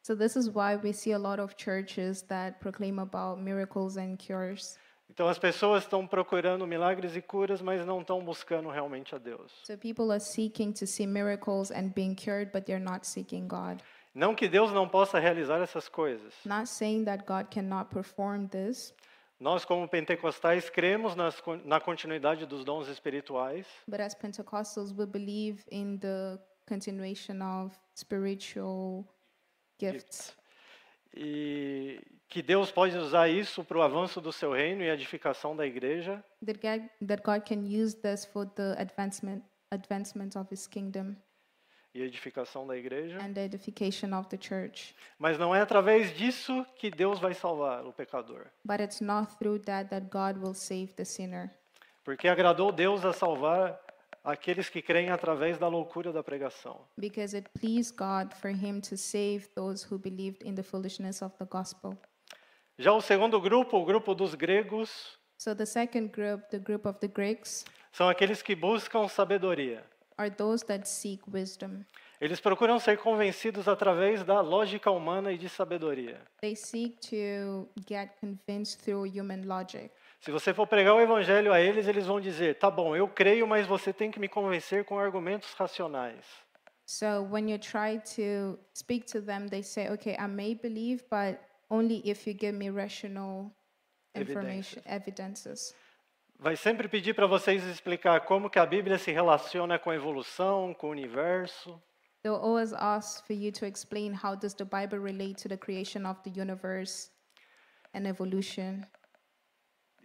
So this is why we see a lot of churches that proclaim about miracles and cures. Então as pessoas estão procurando milagres e curas, mas não estão buscando realmente a Deus. So people are seeking to see miracles and being cured, but they're not seeking God. Não que Deus não possa realizar essas coisas. Not saying that God cannot perform this, Nós, como pentecostais, cremos na continuidade dos dons espirituais, but as Pentecostals, we believe in the continuation of spiritual gifts. e que Deus pode usar isso para o avanço do seu reino e a edificação da igreja, That God can use this for the advancement of His kingdom e edificação da igreja, and the edification of the church. mas não é através disso que Deus vai salvar o pecador. But it's not through that God will save the sinner. Porque agradou Deus a salvar aqueles que creem através da loucura da pregação. Because it pleased God for Him to save those who believed in the foolishness of the gospel. Já o segundo grupo, o grupo dos gregos, So the second group, the group of the Greeks, são aqueles que buscam sabedoria. are those that seek wisdom. Eles procuram ser convencidos através da lógica humana e de sabedoria. They seek to get convinced through human logic. Se você for pregar o evangelho a eles, eles vão dizer: tá bom, eu creio, mas você tem que me convencer com argumentos racionais. So when you try to speak to them, they say, okay, I may believe, but only if you give me rational information, evidences. Vai sempre pedir para vocês explicar como que a Bíblia se relaciona com a evolução, com o universo. They'll always ask for you to explain how does the Bible relate to the creation of the universe and evolution.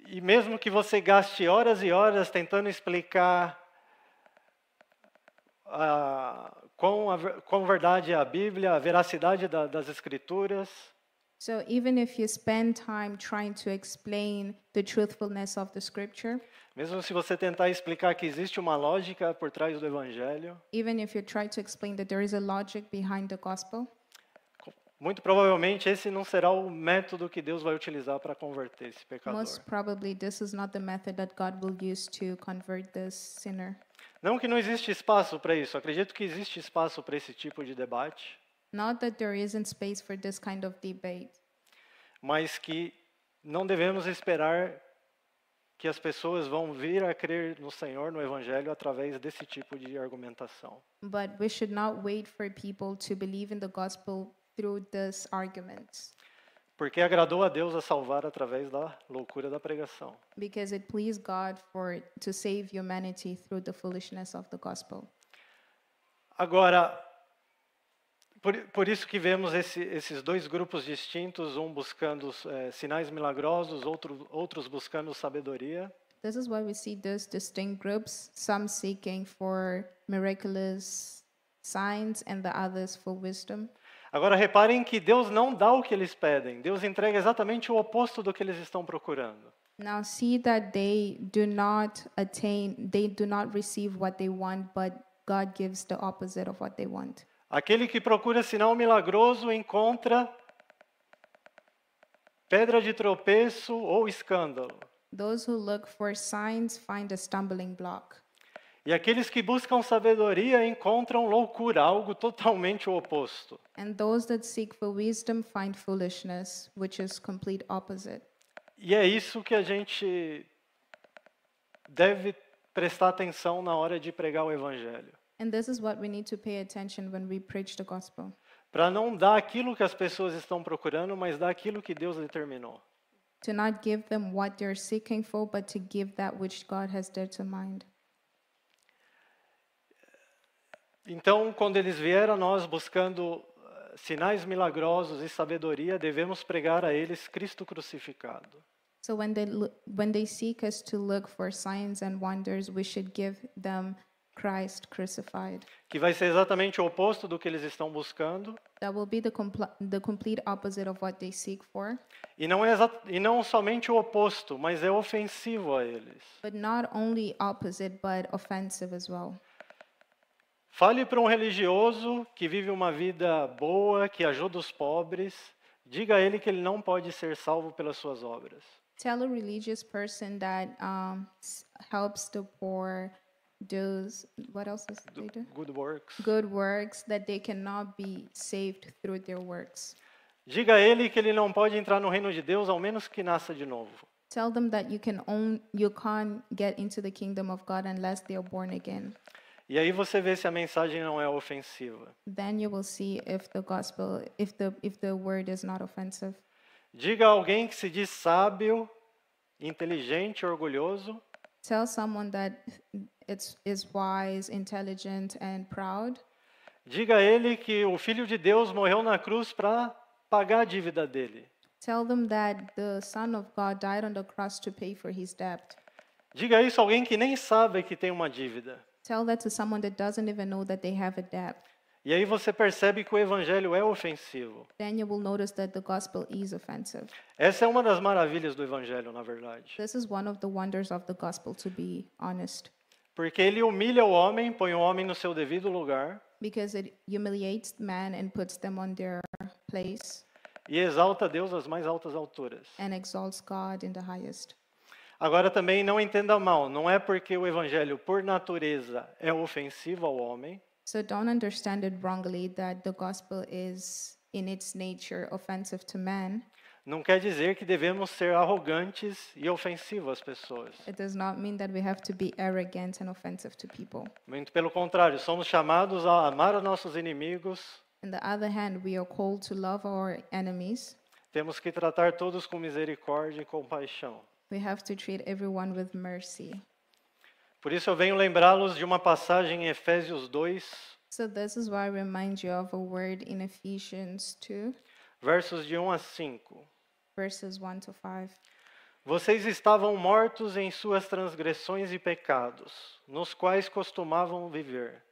E mesmo que você gaste horas e horas tentando explicar quão verdade é a Bíblia, a veracidade das Escrituras, So even if you spend time trying to explain the truthfulness of the scripture, mesmo se você tentar explicar que existe uma lógica por trás do Evangelho, even if you try to explain that there is a logic behind the gospel, muito provavelmente esse não será o método que Deus vai utilizar para converter esse pecador. most probably this is not the method that God will use to convert this sinner. Não que não existe espaço para isso, acredito que existe espaço para esse tipo de debate, Not that there isn't space for this kind of debate, mas que não devemos esperar que as pessoas vão vir a crer no Senhor, no Evangelho, através desse tipo de argumentação. but we should not wait for people to believe in the gospel through these arguments, Porque agradou a Deus a salvar através da loucura da pregação. because it pleased God to save humanity through the foolishness of the gospel. Agora, por isso que vemos esses dois grupos distintos, um buscando sinais milagrosos, outros buscando sabedoria. This is why we see these distinct groups, some seeking for miraculous signs and the others for wisdom. Agora reparem que Deus não dá o que eles pedem, Deus entrega exatamente o oposto do que eles estão procurando. Now see that they do not receive what they want, but God gives the opposite of what they want. Aquele que procura sinal milagroso encontra pedra de tropeço ou escândalo. Those who look for signs find a stumbling block. E aqueles que buscam sabedoria encontram loucura, algo totalmente o oposto. And those that seek for wisdom find foolishness, which is complete opposite. E é isso que a gente deve prestar atenção na hora de pregar o evangelho. And this is what we need to pay attention when we preach the gospel. Para não dar aquilo que as pessoas estão procurando, mas dar aquilo que Deus determinou. To not give them what they're seeking for, but to give that which God has determined. Então, quando eles vieram a nós buscando sinais milagrosos e sabedoria, devemos pregar a eles Cristo crucificado. So when they seek us to look for signs and wonders, we should give them Christ crucified. Que vai ser exatamente o oposto do que eles estão buscando. That will be the complete opposite of what they seek for. E não somente o oposto, mas é ofensivo a eles. But not only opposite, but offensive as well. Fale para um religioso que vive uma vida boa, que ajuda os pobres, diga a ele que ele não pode ser salvo pelas suas obras. Tell a religious person that helps the poor what else does they do? Good works. Good works, that they cannot be saved through their works. Diga a ele que ele não pode entrar no reino de Deus ao menos que nasça de novo. Tell them that you can't get into the kingdom of God unless they are born again. E aí você vê se a mensagem não é ofensiva. Then you will see if the gospel, if the word is not offensive. Diga a alguém que se diz sábio, inteligente, orgulhoso, Tell someone that is wise, intelligent, and proud. diga a ele que o Filho de Deus morreu na cruz para pagar a dívida dele. Tell them that the Son of God died on the cross to pay for his debt. Diga isso a alguém que nem sabe que tem uma dívida. Tell that to someone that doesn't even know that they have a debt. E aí você percebe que o evangelho é ofensivo. Then you will notice that the gospel is offensive. Essa é uma das maravilhas do evangelho, na verdade. This is one of the wonders of the gospel, to be honest, Porque ele humilha o homem, põe o homem no seu devido lugar because it humiliates man and puts them on their place e exalta Deus às mais altas alturas. and exalts God in the highest. Agora também não entenda mal, não é porque o evangelho por natureza é ofensivo ao homem, So don't understand it wrongly that the gospel is in its nature offensive to man. não quer dizer que devemos ser arrogantes e ofensivos às pessoas. It does not mean that we have to be arrogant and offensive to people. Muito pelo contrário, somos chamados a amar os nossos inimigos, On the other hand, we are called to love our enemies. temos que tratar todos com misericórdia e compaixão. We have to treat everyone with mercy. Por isso eu venho lembrá-los de uma passagem em Efésios 2, So this is why I remind you of a word in Ephesians 2, versos de 1 a 5. verses 1 to 5. Vocês estavam mortos em suas transgressões e pecados, nos quais costumavam viver,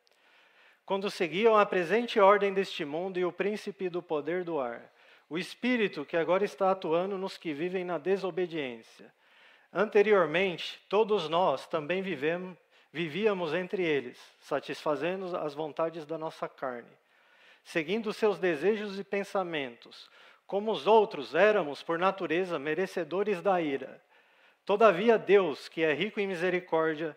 quando seguiam a presente ordem deste mundo e o príncipe do poder do ar, o espírito que agora está atuando nos que vivem na desobediência. Anteriormente, todos nós também vivíamos entre eles, satisfazendo as vontades da nossa carne, seguindo seus desejos e pensamentos. Como os outros, éramos, por natureza, merecedores da ira. Todavia, Deus, que é rico em misericórdia,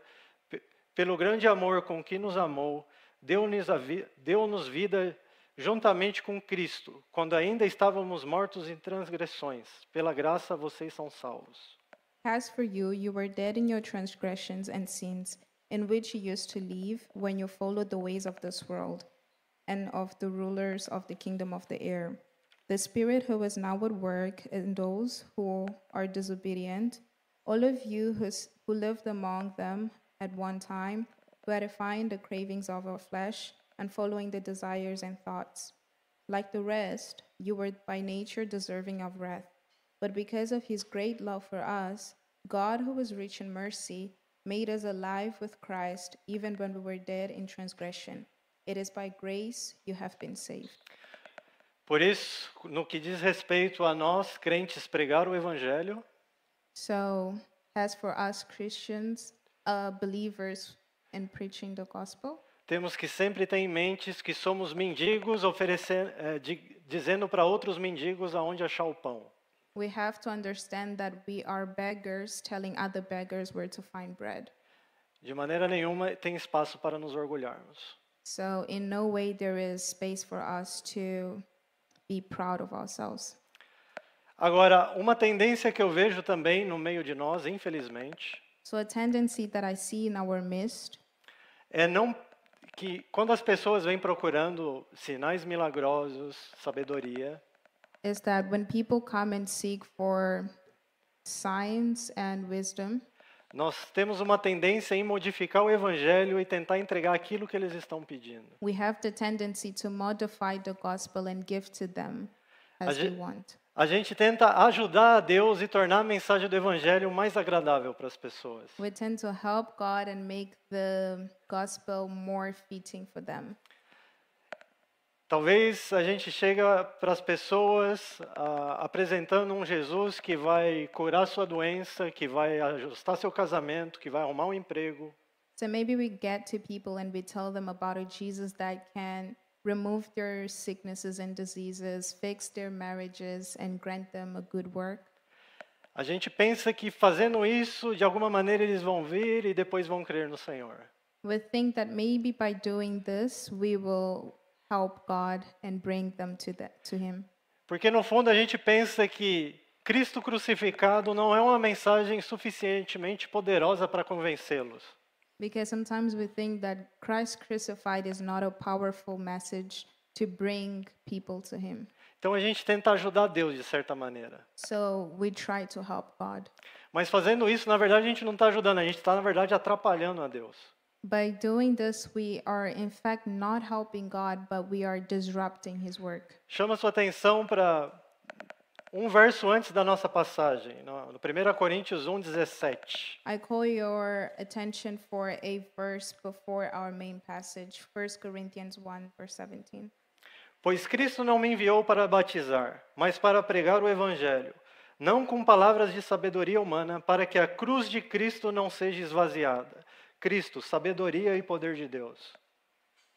pelo grande amor com que nos amou, deu-nos vida juntamente com Cristo, quando ainda estávamos mortos em transgressões. Pela graça, vocês são salvos. As for you, you were dead in your transgressions and sins, in which you used to live when you followed the ways of this world and of the rulers of the kingdom of the air, the spirit who is now at work in those who are disobedient, all of you who lived among them at one time, gratifying the cravings of our flesh and following the desires and thoughts. Like the rest, you were by nature deserving of wrath. But because of his great love for us, God, who is rich in mercy, made us alive with Christ, even when we were dead in transgression. It is by grace you have been saved. Por isso, no que diz respeito a nós, crentes, pregar o evangelho, So, as for us Christians, believers in preaching the gospel, temos que sempre ter em mente que somos mendigos, dizendo para outros mendigos aonde achar o pão. we have to understand that we are beggars telling other beggars where to find bread. De maneira nenhuma tem espaço para nos orgulharmos. So, in no way there is space for us to be proud of ourselves. Agora, uma tendência que eu vejo também no meio de nós, infelizmente, So, a tendency that I see in our midst é não que quando as pessoas vêm procurando sinais milagrosos, sabedoria, is that when people come and seek for signs and wisdom, nós temos uma tendência em modificar o evangelho e tentar entregar aquilo que eles estão pedindo. we have the tendency to modify the gospel and give to them as A we gen- want. A gente tenta ajudar a Deus e tornar a mensagem do evangelho mais agradável para as pessoas. We tend to help God and make the gospel more fitting for them. Talvez a gente chega para as pessoas apresentando um Jesus que vai curar sua doença, que vai ajustar seu casamento, que vai arrumar um emprego. So maybe we get to people and we tell them about a Jesus that can remove their sicknesses and diseases, fix their marriages, and grant them a good work. A gente pensa que fazendo isso, de alguma maneira eles vão vir e depois vão crer no Senhor. We think that maybe by doing this, we will help God and bring them to Him. Porque no fundo a gente pensa que Cristo crucificado não é uma mensagem suficientemente poderosa para convencê-los. Because sometimes we think that Christ crucified is not a powerful message to bring people to Him. Então a gente tenta ajudar Deus de certa maneira. So we try to help God. Mas fazendo isso, na verdade, a gente não está ajudando, a gente está, na verdade, atrapalhando a Deus. By doing this, we are in fact not helping God, but we are disrupting His work. Chama sua atenção para um verso antes da nossa passagem, no 1 Coríntios 1:17. I call your attention for a verse before our main passage, 1 Corinthians 1, verse 17. Pois Cristo não me enviou para batizar, mas para pregar o Evangelho, não com palavras de sabedoria humana, para que a cruz de Cristo não seja esvaziada. Cristo, sabedoria e poder de Deus.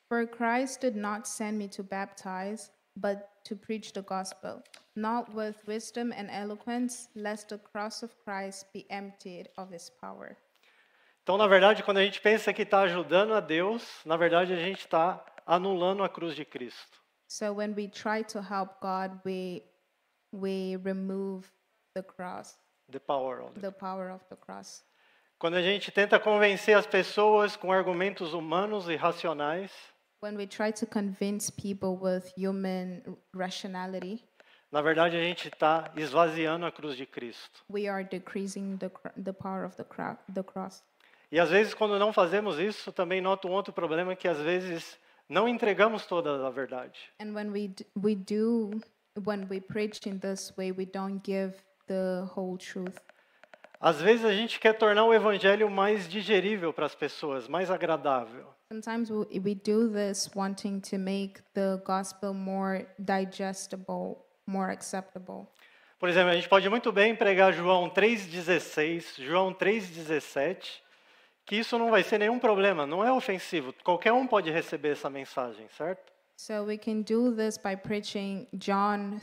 For Christ did not send me to baptize, but to preach the gospel, not with wisdom and eloquence, lest the cross of Christ be emptied of its power. Então, na verdade, quando a gente pensa que está ajudando a Deus, na verdade a gente está anulando a cruz de Cristo. So when we try to help God, we remove the cross, The power of the power of the cross. Quando a gente tenta convencer as pessoas com argumentos humanos e racionais, When we try to convince people with human rationality, na verdade a gente está esvaziando a cruz de Cristo. we are decreasing the power of the cross. E às vezes, quando não fazemos isso, também noto um outro problema, que às vezes não entregamos toda a verdade. And when when we preach in this way, we don't give the whole truth. Às vezes a gente quer tornar o evangelho mais digerível para as pessoas, mais agradável. Sometimes we do this wanting to make the gospel more digestible, more acceptable. Por exemplo, a gente pode muito bem pregar João 3,16, João 3,17, que isso não vai ser nenhum problema, não é ofensivo. Qualquer um pode receber essa mensagem, certo? So we can do this by preaching John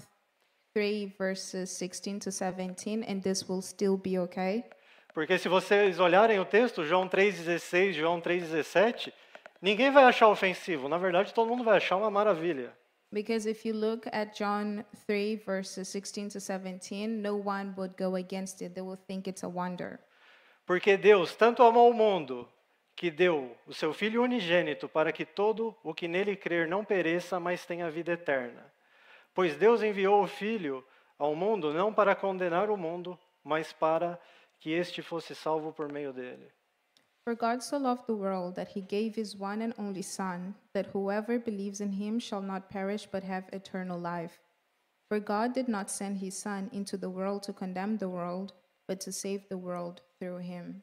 3 verses 16 to 17, and this will still be okay. Porque se vocês olharem o texto, João 3,16, João 3,17, ninguém vai achar ofensivo. Na verdade, todo mundo vai achar uma maravilha. Because if you look at John 3 verses 16 to 17, no one would go against it. They will think it's a wonder. Porque Deus tanto amou o mundo, que deu o seu Filho unigênito, para que todo o que nele crer não pereça, mas tenha vida eterna. Pois Deus enviou o Filho ao mundo não para condenar o mundo, mas para que este fosse salvo por meio dele. For God so loved the world that he gave his one and only Son, that whoever believes in him shall not perish but have eternal life. For God did not send his Son into the world to condemn the world, but to save the world through him.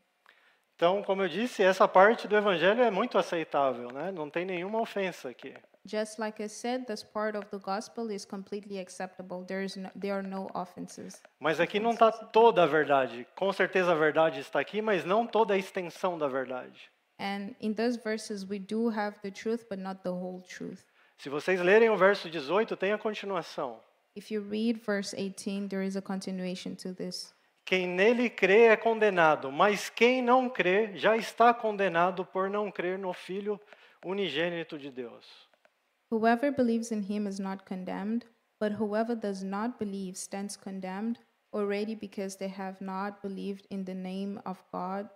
Então, como eu disse, essa parte do evangelho é muito aceitável, né? Não tem nenhuma ofensa aqui. Just like I said, this part of the gospel is completely acceptable. There are no offenses. Mas aqui não está toda a verdade. Com certeza a verdade está aqui, mas não toda a extensão da verdade. And in those verses, we do have the truth, but not the whole truth. Se vocês lerem o verso 18, tem a continuação. If you read verse 18, there is a continuation to this. Quem nele crê é condenado, mas quem não crê já está condenado por não crer no Filho unigênito de Deus. Whoever believes in him is not condemned, but whoever does not believe stands condemned already because they have not believed in the name of God,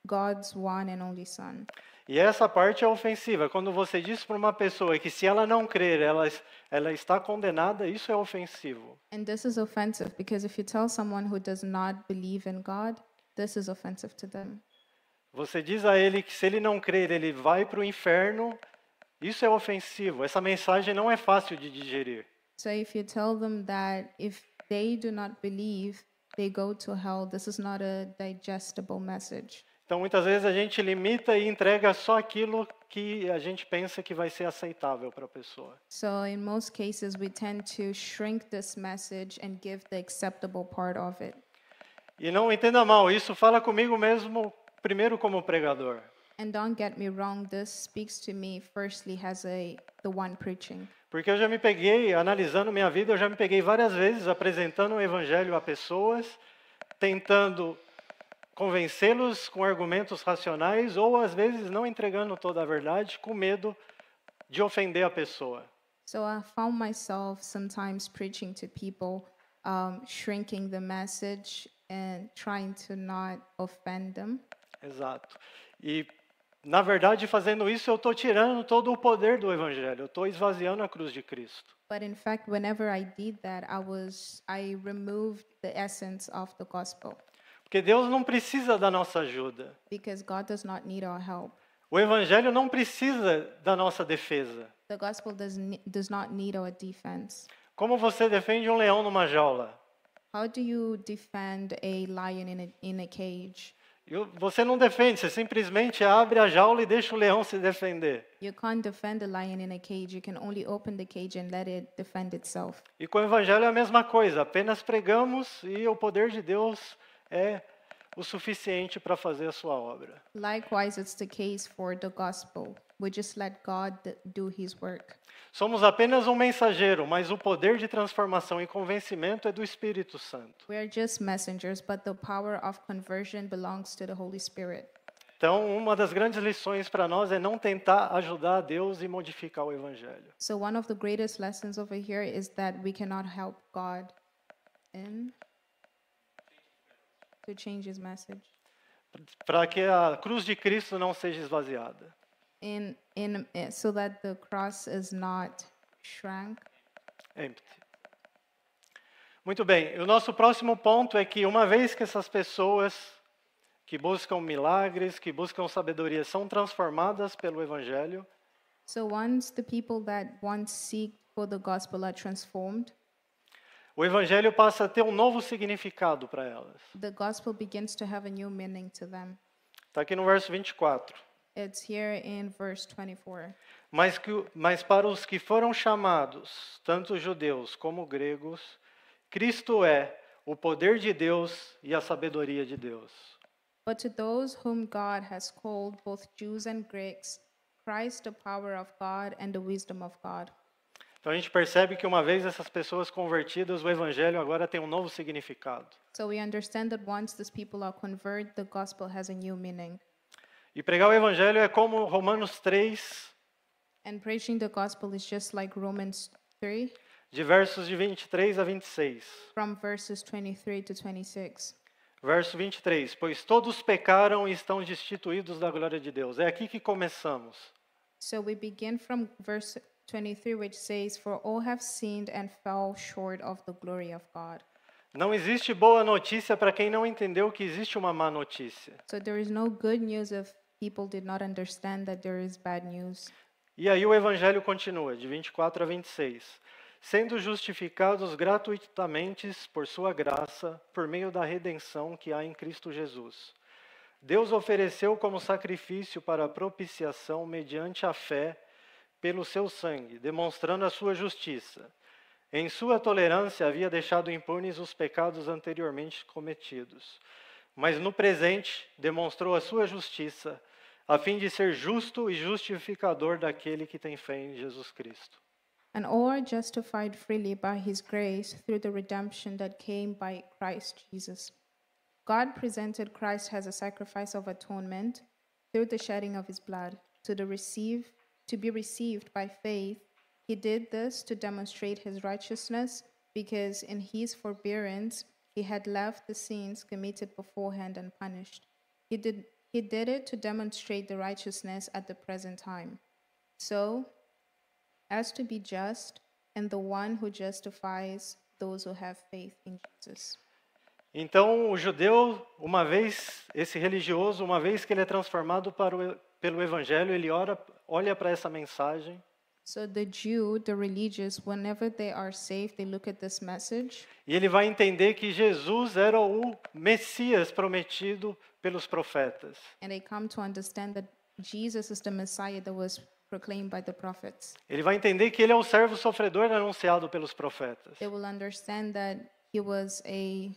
God's one and only Son. E essa parte é ofensiva. Quando você diz para uma pessoa que se ela não crer, ela está condenada, isso é ofensivo. And this is offensive because if you tell someone who does not believe in God, this is offensive to them. Você diz a ele que se ele não crer, ele vai para o inferno, isso é ofensivo. Essa mensagem não é fácil de digerir. So if you tell them that if they do not believe, they go to hell, this is not a digestible message. Então, muitas vezes a gente limita e entrega só aquilo que a gente pensa que vai ser aceitável para a pessoa. So in most cases, we tend to shrink this message and give the acceptable part of it. E não entenda mal, isso fala comigo mesmo, primeiro como pregador. And don't get me wrong, this speaks to me firstly as the one preaching. Porque eu já me peguei, analisando minha vida, eu já me peguei várias vezes apresentando o evangelho a pessoas, tentando convencê-los com argumentos racionais ou às vezes não entregando toda a verdade com medo de ofender a pessoa. So I found myself sometimes preaching to people, shrinking the message and trying to not offend them. Exato. E, na verdade, fazendo isso, eu estou tirando todo o poder do Evangelho. Eu estou esvaziando a cruz de Cristo. But in fact, whenever I did that, I removed the essence of the gospel, Porque Deus não precisa da nossa ajuda. because God does not need our help. O Evangelho não precisa da nossa defesa. The gospel does not need our defense. Como você defende um leão numa jaula? How do you defend a lion in a cage? Você não defende, você simplesmente abre a jaula e deixa o leão se defender. You can't defend a lion in a cage. You can only open the cage and let it defend itself. E com o Evangelho é a mesma coisa, apenas pregamos e o poder de Deus é o suficiente para fazer a sua obra. Likewise, it's the case for the gospel. We just let God do his work. Somos apenas um mensageiro, mas o poder de transformação e convencimento é do Espírito Santo. We are just messengers, but the power of conversion belongs to the Holy Spirit. Então, uma das grandes lições para nós é não tentar ajudar a Deus e modificar o Evangelho. So one of the greatest lessons over here is that we cannot help God to change his message. Para que a cruz de Cristo não seja esvaziada. So that the cross is not shrunk. Empty. Muito bem, o nosso próximo ponto é que uma vez que essas pessoas que buscam milagres, que buscam sabedoria, são transformadas pelo Evangelho, So once the people that once seek for the gospel are transformed, o Evangelho passa a ter um novo significado para elas. the gospel begins to have a new meaning to them. Está aqui no verso 24. It's here in verse 24. Mas para os que foram chamados, tanto judeus como gregos, Cristo é o poder de Deus e a sabedoria de Deus. But to those whom God has called, both Jews and Greeks, Christ the power of God and the wisdom of God. Então a gente percebe que uma vez essas pessoas convertidas, o Evangelho agora tem um novo significado. So we understand that once these people are converted, the gospel has a new meaning. E pregar o Evangelho é como Romanos 3, And preaching the gospel is just like Romans 3, de versos de 23 a 26. from verses 23 to 26. Verso 23. Pois todos pecaram e estão destituídos da glória de Deus. É aqui que começamos. So we begin from verse 23, which says, For all have sinned and fell short of the glory of God. Não existe boa notícia para quem não entendeu que existe uma má notícia. So there is no good news if people did not understand that there is bad news. E aí o Evangelho continua, de 24 a 26. Sendo justificados gratuitamente por sua graça, por meio da redenção que há em Cristo Jesus. Deus ofereceu como sacrifício para a propiciação mediante a fé pelo seu sangue, demonstrando a sua justiça. Em sua tolerância havia deixado impunes os pecados anteriormente cometidos. Mas no presente demonstrou a sua justiça, a fim de ser justo e justificador daquele que tem fé em Jesus Cristo. And all are justified freely by his grace through the redemption that came by Christ Jesus. God presented Christ as a sacrifice of atonement through the shedding of his blood to be received by faith. He did this to demonstrate his righteousness, because in his forbearance he had left the sins committed beforehand unpunished. He did it to demonstrate the righteousness at the present time, so as to be just and the one who justifies those who have faith in Jesus. Então, o judeu, esse religioso, uma vez que ele é transformado pelo Evangelho, ele olha para essa mensagem. So the Jew, the religious, whenever they are saved, they look at this message. E ele vai entender que Jesus era o Messias prometido pelos profetas. And they come to understand that Jesus is the Messiah that was proclaimed by the prophets. Ele vai entender que ele é o servo sofredor anunciado pelos profetas. They will understand that he was a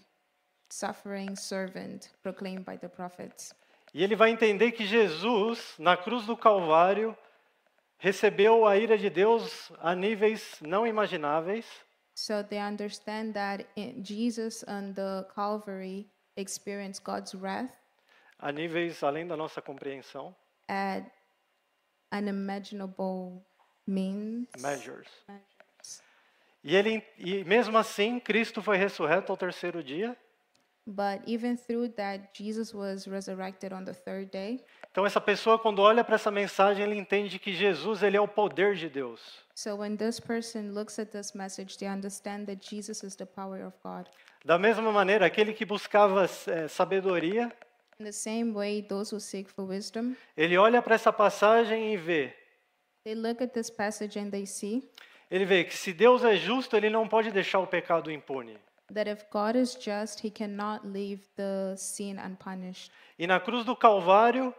suffering servant proclaimed by the prophets. E ele vai entender que Jesus, na cruz do Calvário, recebeu a ira de Deus a níveis não imagináveis. So they understand that Jesus on the Calvary experienced God's wrath a níveis além da nossa compreensão, at unimaginable means. measures. E mesmo assim, Cristo foi ressurreto ao terceiro dia. But even through that, Jesus was resurrected on the third day. Então essa pessoa, quando olha para essa mensagem, ele entende que Jesus, ele é o poder de Deus. So when this person looks at this message, they understand that Jesus is the power of God. Da mesma maneira, aquele que buscava sabedoria, In the same way, those who seek for wisdom, ele olha para essa passagem e vê. they look at this passage and they see Ele vê que se Deus é justo, ele não pode deixar o pecado impune. that if God is just, he cannot leave the sin unpunished. E na cruz do Calvário,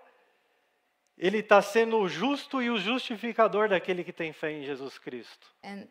ele está sendo o justo e o justificador daquele que tem fé em Jesus Cristo. And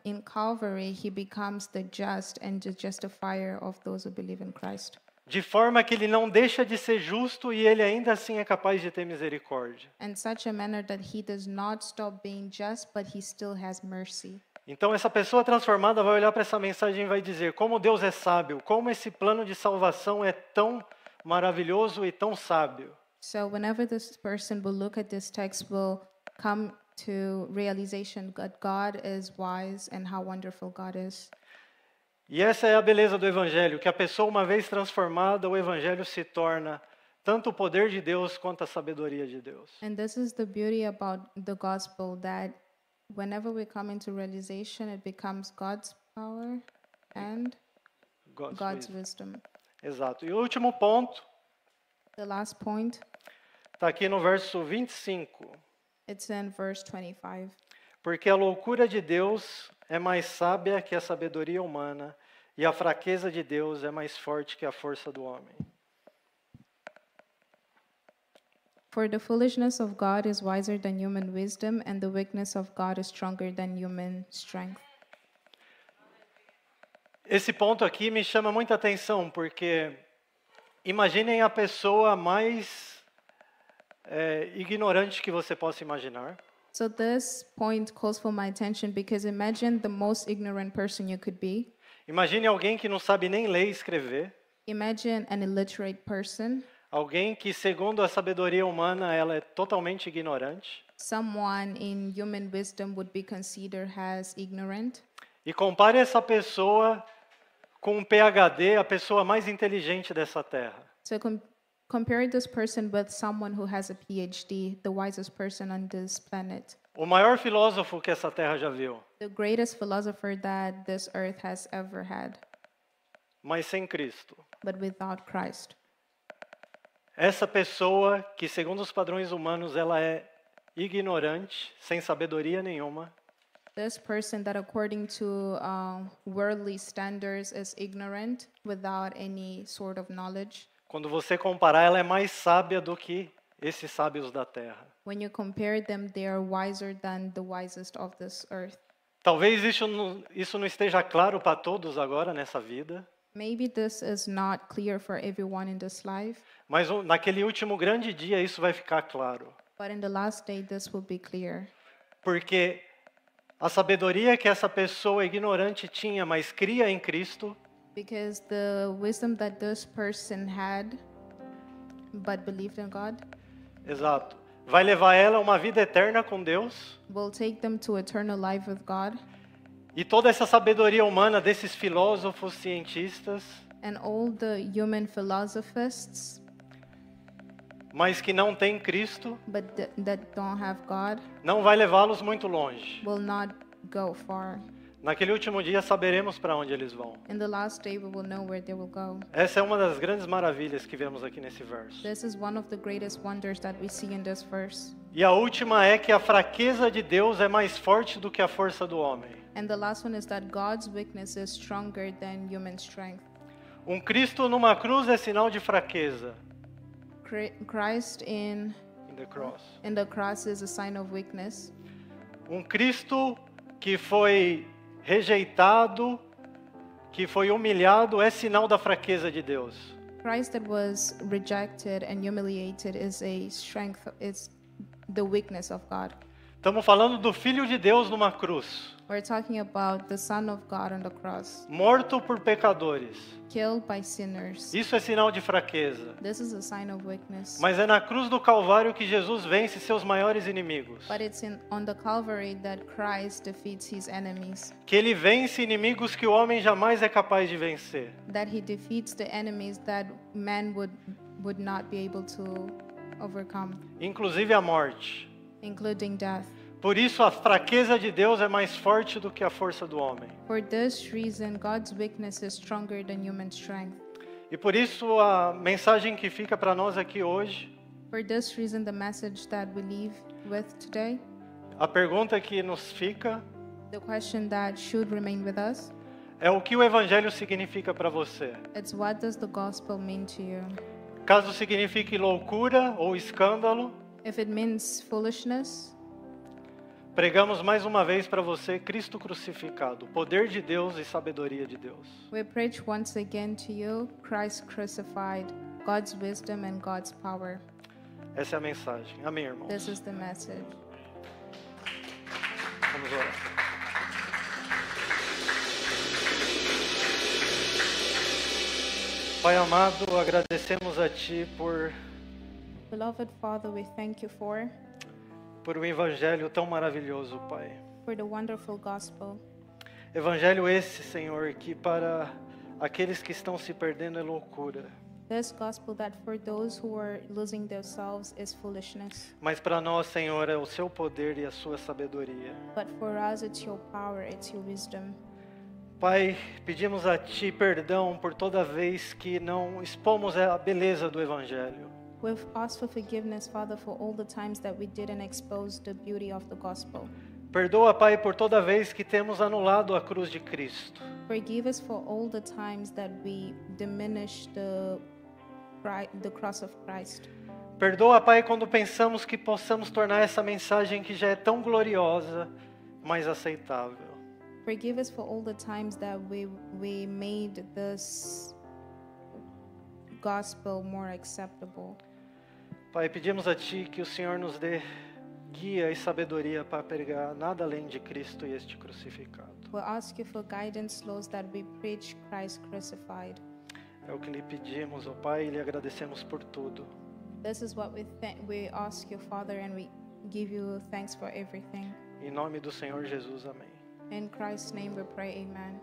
in Calvary, he becomes the just and the justifier of those who believe in Christ. De forma que ele não deixa de ser justo e ele ainda assim é capaz de ter misericórdia. In such a manner that he does not stop being just, but he still has mercy. Então essa pessoa transformada vai olhar para essa mensagem e vai dizer: como Deus é sábio, como esse plano de salvação é tão maravilhoso e tão sábio. So whenever this person will look at this text, will come to realization that God is wise and how wonderful God is. E essa é a beleza do Evangelho, que a pessoa, uma vez transformada, o Evangelho se torna tanto o poder de Deus quanto a sabedoria de Deus. And this is the beauty about the gospel, that whenever we come into realization, it becomes God's power and God's wisdom. Exato. E o último ponto The last point, está aqui no verso 25. it's in verse 25. Porque a loucura de Deus é mais sábia que a sabedoria humana, e a fraqueza de Deus é mais forte que a força do homem. For the foolishness of God is wiser than human wisdom, and the weakness of God is stronger than human strength. Esse ponto aqui me chama muita atenção, porque imaginem a pessoa mais ignorante que você possa imaginar. So this point calls for my attention because imagine the most ignorant person you could be. Imagine alguém que não sabe nem ler e escrever. Imagine an illiterate person, Alguém que, segundo a sabedoria humana, ela é totalmente ignorante. someone in human wisdom would be considered as ignorant. E compare essa pessoa com um PhD, a pessoa mais inteligente dessa terra. So compare this person with someone who has a PhD, the wisest person on this planet, O maior filósofo que essa terra já viu, the greatest philosopher that this earth has ever had, mas sem Cristo. but without Christ. Essa pessoa que, segundo os padrões humanos, ela é ignorante, sem sabedoria nenhuma, This person that according to worldly standards is ignorant without any sort of knowledge. quando você comparar, ela é mais sábia do que esses sábios da terra. When you compare them, they are wiser than the wisest of this earth. Talvez isso não esteja claro para todos agora nessa vida, Maybe this is not clear for everyone in this life, mas naquele último grande dia isso vai ficar claro. but in the last day, this will be clear. Porque a sabedoria que essa pessoa ignorante tinha, mas cria em Cristo, Because the wisdom that this person had, but believed in God, exato, vai levar ela a uma vida eterna com Deus. will take them to eternal life with God. E toda essa sabedoria humana desses filósofos, cientistas, And all the human philosophists, mas que não têm Cristo, but that don't have God, não vai levá-los muito longe. will not go far. Naquele último dia saberemos para onde eles vão. In the last day, we will know where they will go. Essa é uma das grandes maravilhas que vemos aqui nesse verso. This is one of the greatest wonders that we see in this verse. E a última é que a fraqueza de Deus é mais forte do que a força do homem. And the last one is that God's weakness is stronger than human strength. Cristo numa cruz é sinal de fraqueza. Christ in The cross. the cross is a sign of weakness. Cristo que foi rejeitado, que foi humilhado, é sinal da fraqueza de Deus. Christ that was rejected and humiliated is a strength, it's the weakness of God. Estamos falando do Filho de Deus numa cruz, We're talking about the Son of God on the cross, morto por pecadores. killed by sinners. Isso é sinal de fraqueza. This is a sign of weakness. Mas é na cruz do Calvário que Jesus vence seus maiores inimigos. But it's on the Calvary that Christ defeats his enemies, Que ele vence inimigos que o homem jamais é capaz de vencer. that he defeats the enemies that man would not be able to overcome, Inclusive a morte. including death. Por isso a fraqueza de Deus é mais forte do que a força do homem. For this reason, God's weakness is stronger than human strength. E por isso a mensagem que fica para nós aqui hoje, For this reason, the message that we leave with today, a pergunta que nos fica the question that should remain with us, é o que o evangelho significa para você. it's what does the gospel mean to you? Caso signifique loucura ou escândalo, If it means foolishness, pregamos mais uma vez para você Cristo crucificado, poder de Deus e sabedoria de Deus. we preach once again to you Christ crucified, God's wisdom and God's power. Essa é a mensagem. Amém, irmãos? This is the message. Vamos orar. Pai amado, agradecemos a Ti Beloved Father, we thank you por um evangelho tão maravilhoso, Pai. for the wonderful gospel. Evangelho esse, Senhor, que para aqueles que estão se perdendo é loucura, This gospel that for those who are losing themselves is foolishness, mas para nós, Senhor, é o Seu poder e a Sua sabedoria. but for us it's your power, it's your wisdom. Pai, pedimos a Ti perdão por toda vez que não expomos a beleza do evangelho. We've asked for forgiveness, Father, for all the times that we didn't expose the beauty of the gospel. Perdoa, Pai, por toda vez que temos anulado a cruz de Cristo. Forgive us for all the times that we diminish the cross of Christ. Perdoa, Pai, quando pensamos que possamos tornar essa mensagem que já é tão gloriosa, mais aceitável. Forgive us for all the times that we made this gospel more acceptable. Pai, pedimos a Ti que o Senhor nos dê guia e sabedoria para pregar nada além de Cristo e este crucificado. We'll ask you for guidance, Lord, that we preach Christ crucified. É o que lhe pedimos, ó Pai, e lhe agradecemos por tudo. This is what we ask you, Father, and we give you thanks for everything. Em nome do Senhor Jesus, amém. In Christ's name we pray, amen.